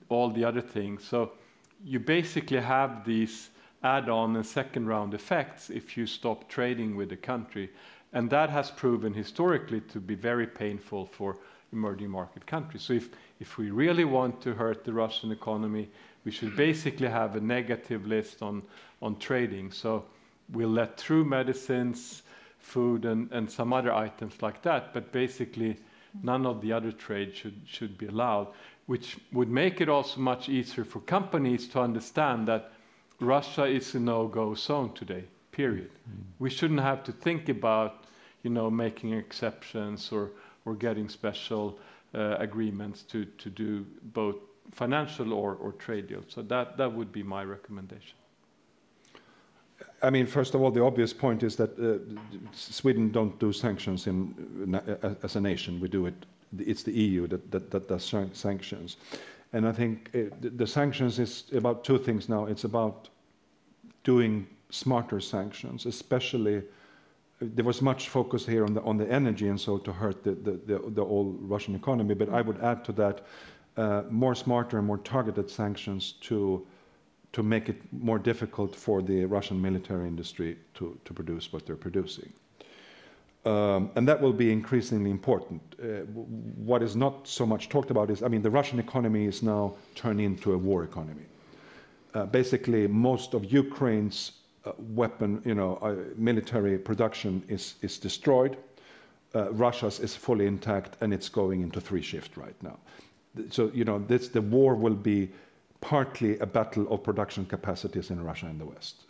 all the other things. So you basically have these add-on and second round effects if you stop trading with the country. And that has proven historically to be very painful for emerging market countries. So if we really want to hurt the Russian economy, we should basically have a negative list on trading. So we'll let through medicines, food, and some other items like that, but basically none of the other trade should be allowed, which would make it also much easier for companies to understand that Russia is a no-go zone today, period. We shouldn't have to think about, making exceptions or getting special agreements to do both financial or trade deals. So that would be my recommendation. I mean, first of all, the obvious point is that Sweden don't do sanctions as a nation. We do it. It's the EU that does sanctions. And I think the sanctions is about two things now. It's about doing smarter sanctions, especially there was much focus here on the energy and so to hurt the whole Russian economy. But I would add to that more smarter and more targeted sanctions to make it more difficult for the Russian military industry to produce what they're producing. And that will be increasingly important. What is not so much talked about is, the Russian economy is now turned into a war economy. Basically, most of Ukraine's military production is destroyed. Russia's is fully intact, and it's going into three-shift right now. So, the war will be partly a battle of production capacities in Russia and the West.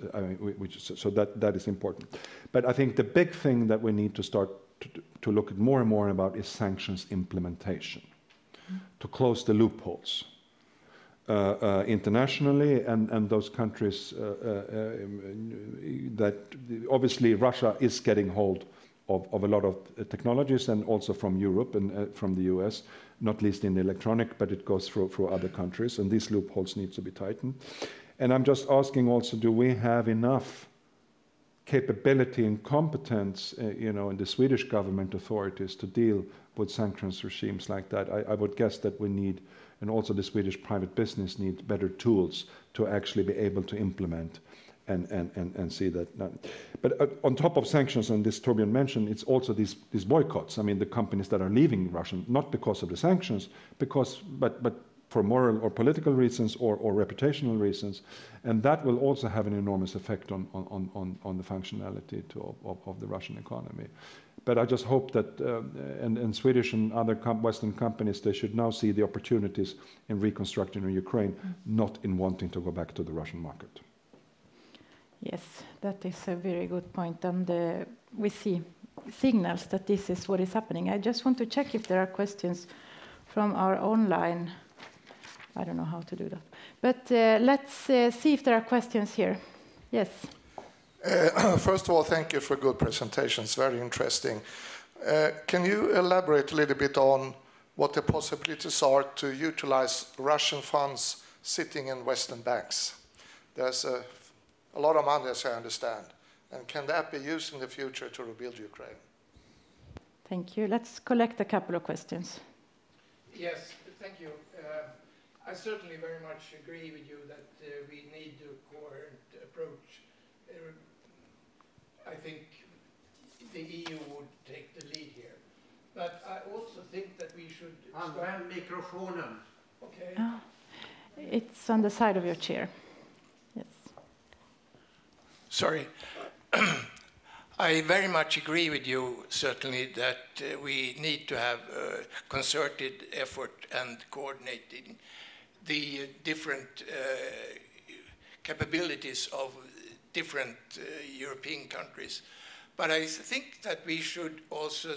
So that is important. But I think the big thing that we need to start to look at more and more about is sanctions implementation, to close the loopholes internationally, and those countries that obviously Russia is getting hold of a lot of technologies, and also from Europe and from the US, not least in the electronic, but it goes through other countries, and these loopholes need to be tightened. And I'm just asking also, do we have enough capability and competence, in the Swedish government authorities to deal with sanctions regimes like that? I would guess that we need, and also the Swedish private business need better tools to actually be able to implement and see that. But on top of sanctions, and this Torbjörn mentioned, it's also these boycotts. The companies that are leaving Russia, not because of the sanctions, but for moral or political reasons or reputational reasons, and that will also have an enormous effect on the functionality of the Russian economy. But I just hope that, and Swedish and other Western companies, they should now see the opportunities in reconstructing Ukraine, not in wanting to go back to the Russian market. Yes, that is a very good point, and we see signals that this is what is happening. I just want to check if there are questions from our online. I don't know how to do that, but let's see if there are questions here. Yes. First of all, thank you for good presentations, very interesting. Can you elaborate a little bit on what the possibilities are to utilize Russian funds sitting in Western banks? There's a lot of money, as I understand. And can that be used in the future to rebuild Ukraine? Thank you. Let's collect a couple of questions. Yes, thank you. I certainly very much agree with you that we need a coherent approach. I think the EU would take the lead here. But I also think that we should... Använd mikrofonen. Okay. It's on the side of your chair. Yes. Sorry. I very much agree with you, certainly, that we need to have a concerted effort and coordinating the different capabilities of different European countries. But I think that we should also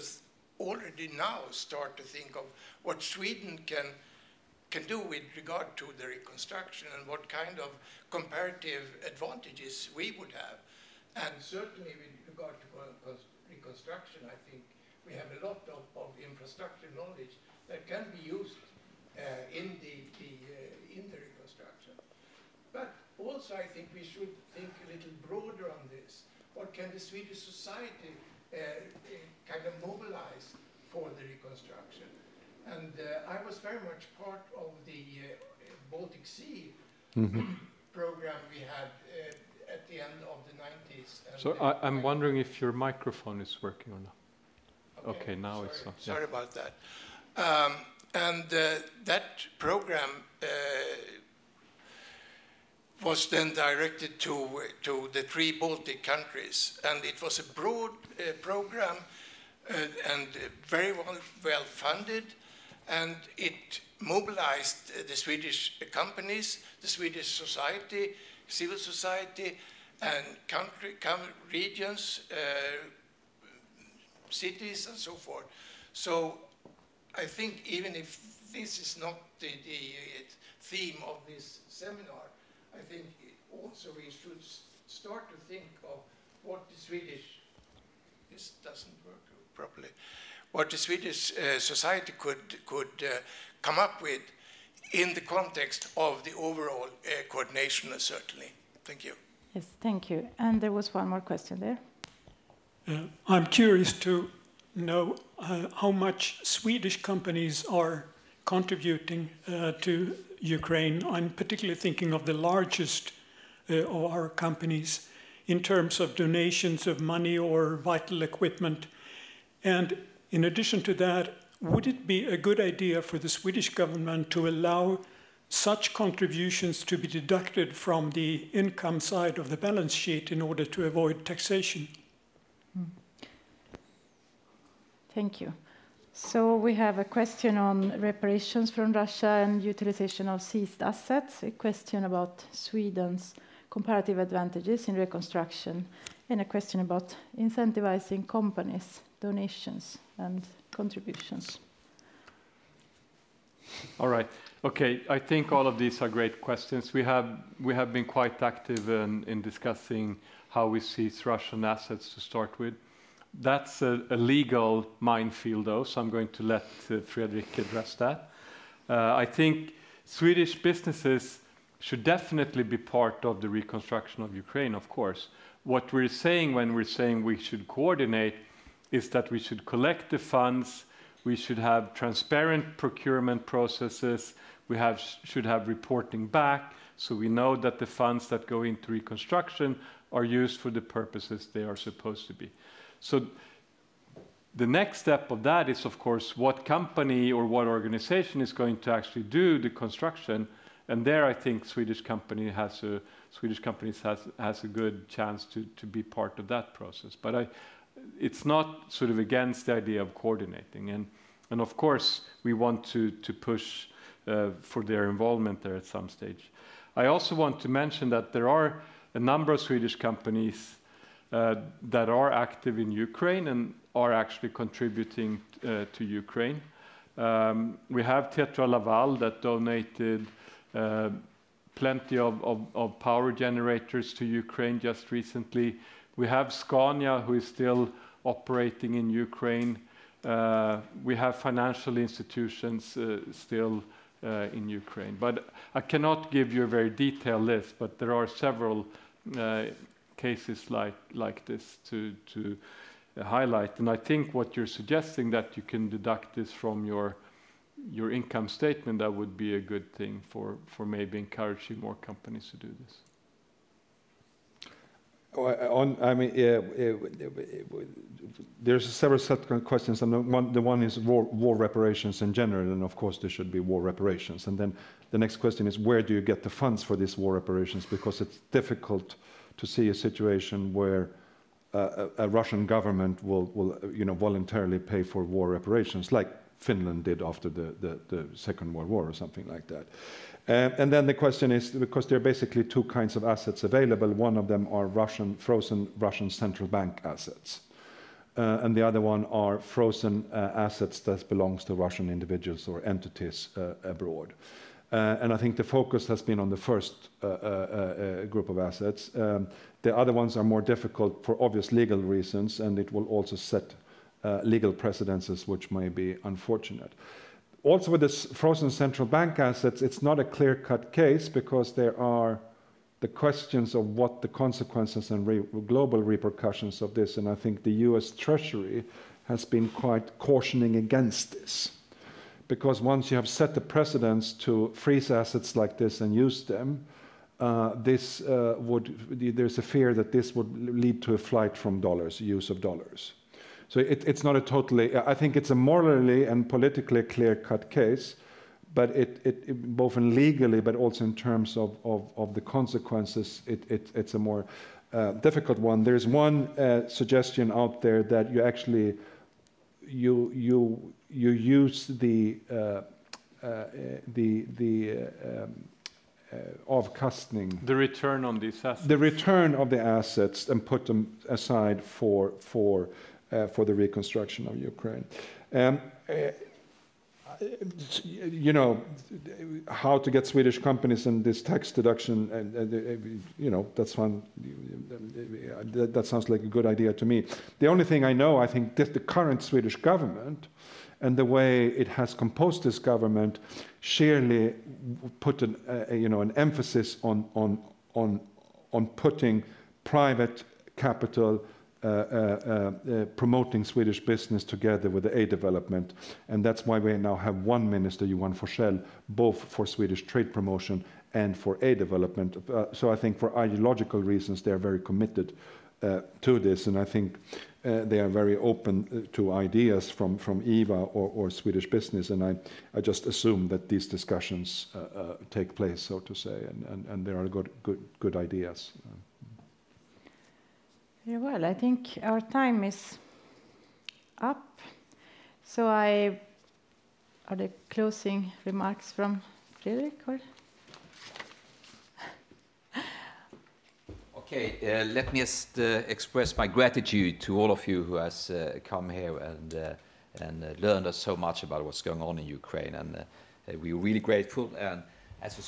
already now start to think of what Sweden can do with regard to the reconstruction and what kind of comparative advantages we would have. And certainly with regard to reconstruction, I think we have a lot of infrastructure knowledge that can be used in the reconstruction. But also I think we should think a little broader on this. What can the Swedish society kind of mobilize for the reconstruction? And I was very much part of the Baltic Sea program we had at the end of the 90s. So I'm wondering if your microphone is working or not. Okay, now sorry, it's not. Sorry about that. And that program was then directed to the 3 Baltic countries. And it was a broad program and very well funded. And it mobilized the Swedish companies, the Swedish society, civil society, and regions, cities, and so forth. So I think even if this is not the theme of this seminar, I think also we should start to think of what the Swedish, this doesn't work properly, what the Swedish society could come up with in the context of the overall coordination, certainly. Thank you. Yes, thank you. And there was one more question there. I'm curious to know how much Swedish companies are contributing to Ukraine. I'm particularly thinking of the largest of our companies in terms of donations of money or vital equipment. And in addition to that, would it be a good idea for the Swedish government to allow such contributions to be deducted from the income side of the balance sheet in order to avoid taxation? Thank you. So we have a question on reparations from Russia and utilization of seized assets, a question about Sweden's comparative advantages in reconstruction, and a question about incentivizing companies, donations and contributions. All right. Okay. I think all of these are great questions. We have been quite active in discussing how we seize Russian assets to start with. That's a legal minefield, though, so I'm going to let Fredrik address that. I think Swedish businesses should definitely be part of the reconstruction of Ukraine, of course. What we're saying when we're saying we should coordinate is that we should collect the funds, we should have transparent procurement processes, we should have reporting back, so we know that the funds that go into reconstruction are used for the purposes they are supposed to be. So the next step of that is, of course, what company or what organization is going to actually do the construction. And there I think Swedish companies has a good chance to be part of that process. But it's not sort of against the idea of coordinating. And of course, we want to push for their involvement there at some stage. I also want to mention that there are a number of Swedish companies that are active in Ukraine and are actually contributing to Ukraine. We have Tetra Laval that donated plenty of power generators to Ukraine just recently. We have Scania, who is still operating in Ukraine. We have financial institutions still in Ukraine. But I cannot give you a very detailed list, but there are several cases like this to highlight. And I think what you're suggesting, that you can deduct this from your income statement, that would be a good thing for maybe encouraging more companies to do this. There's several set of questions, and the one is war reparations in general, and of course there should be war reparations. And then the next question is, where do you get the funds for these war reparations? Because it's difficult to see a situation where a Russian government will voluntarily pay for war reparations, like Finland did after the Second World War or something like that. And then the question is, because there are basically two kinds of assets available, one of them are frozen Russian central bank assets. And the other one are frozen assets that belongs to Russian individuals or entities abroad. And I think the focus has been on the first group of assets. The other ones are more difficult for obvious legal reasons, and it will also set legal precedences which may be unfortunate. Also with the frozen central bank assets, it's not a clear-cut case because there are the questions of what the consequences and global repercussions of this, and I think the US Treasury has been quite cautioning against this. Because once you have set the precedents to freeze assets like this and use them, there's a fear that this would lead to a flight from dollars, use of dollars. So it's not a totally, I think it's a morally and politically clear-cut case, but it both in legally but also in terms of the consequences, it's a more difficult one. There's one suggestion out there that you actually you use the avkastning, the return on these assets, the return of the assets, and put them aside for the reconstruction of Ukraine. You know, how to get Swedish companies and this tax deduction, and you know, that's fun. That sounds like a good idea to me. The only thing I know, I think that the current Swedish government and the way it has composed this government sheerly put an emphasis on putting private capital, promoting Swedish business together with the aid development, and that's why we now have one minister, Johan Forssell, both for Swedish trade promotion and for aid development. So I think for ideological reasons they are very committed to this, and I think they are very open to ideas from IVA or Swedish business, and I just assume that these discussions take place, so to say, and there are good ideas. Very well, I think our time is up. So are there closing remarks from Fredrik? Or? Okay, let me just express my gratitude to all of you who has come here and learned us so much about what's going on in Ukraine, and we're really grateful. And as a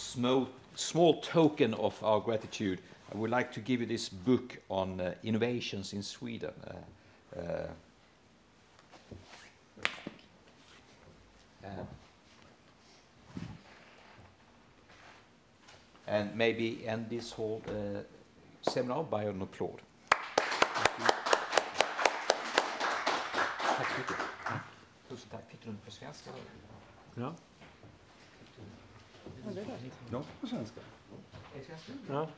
small token of our gratitude, I would like to give you this book on innovations in Sweden. And maybe end this whole seminar by an applaud. Tack så mycket. Tusen tack. Fick du den på svenska? Ja. Ja, på svenska. Ja.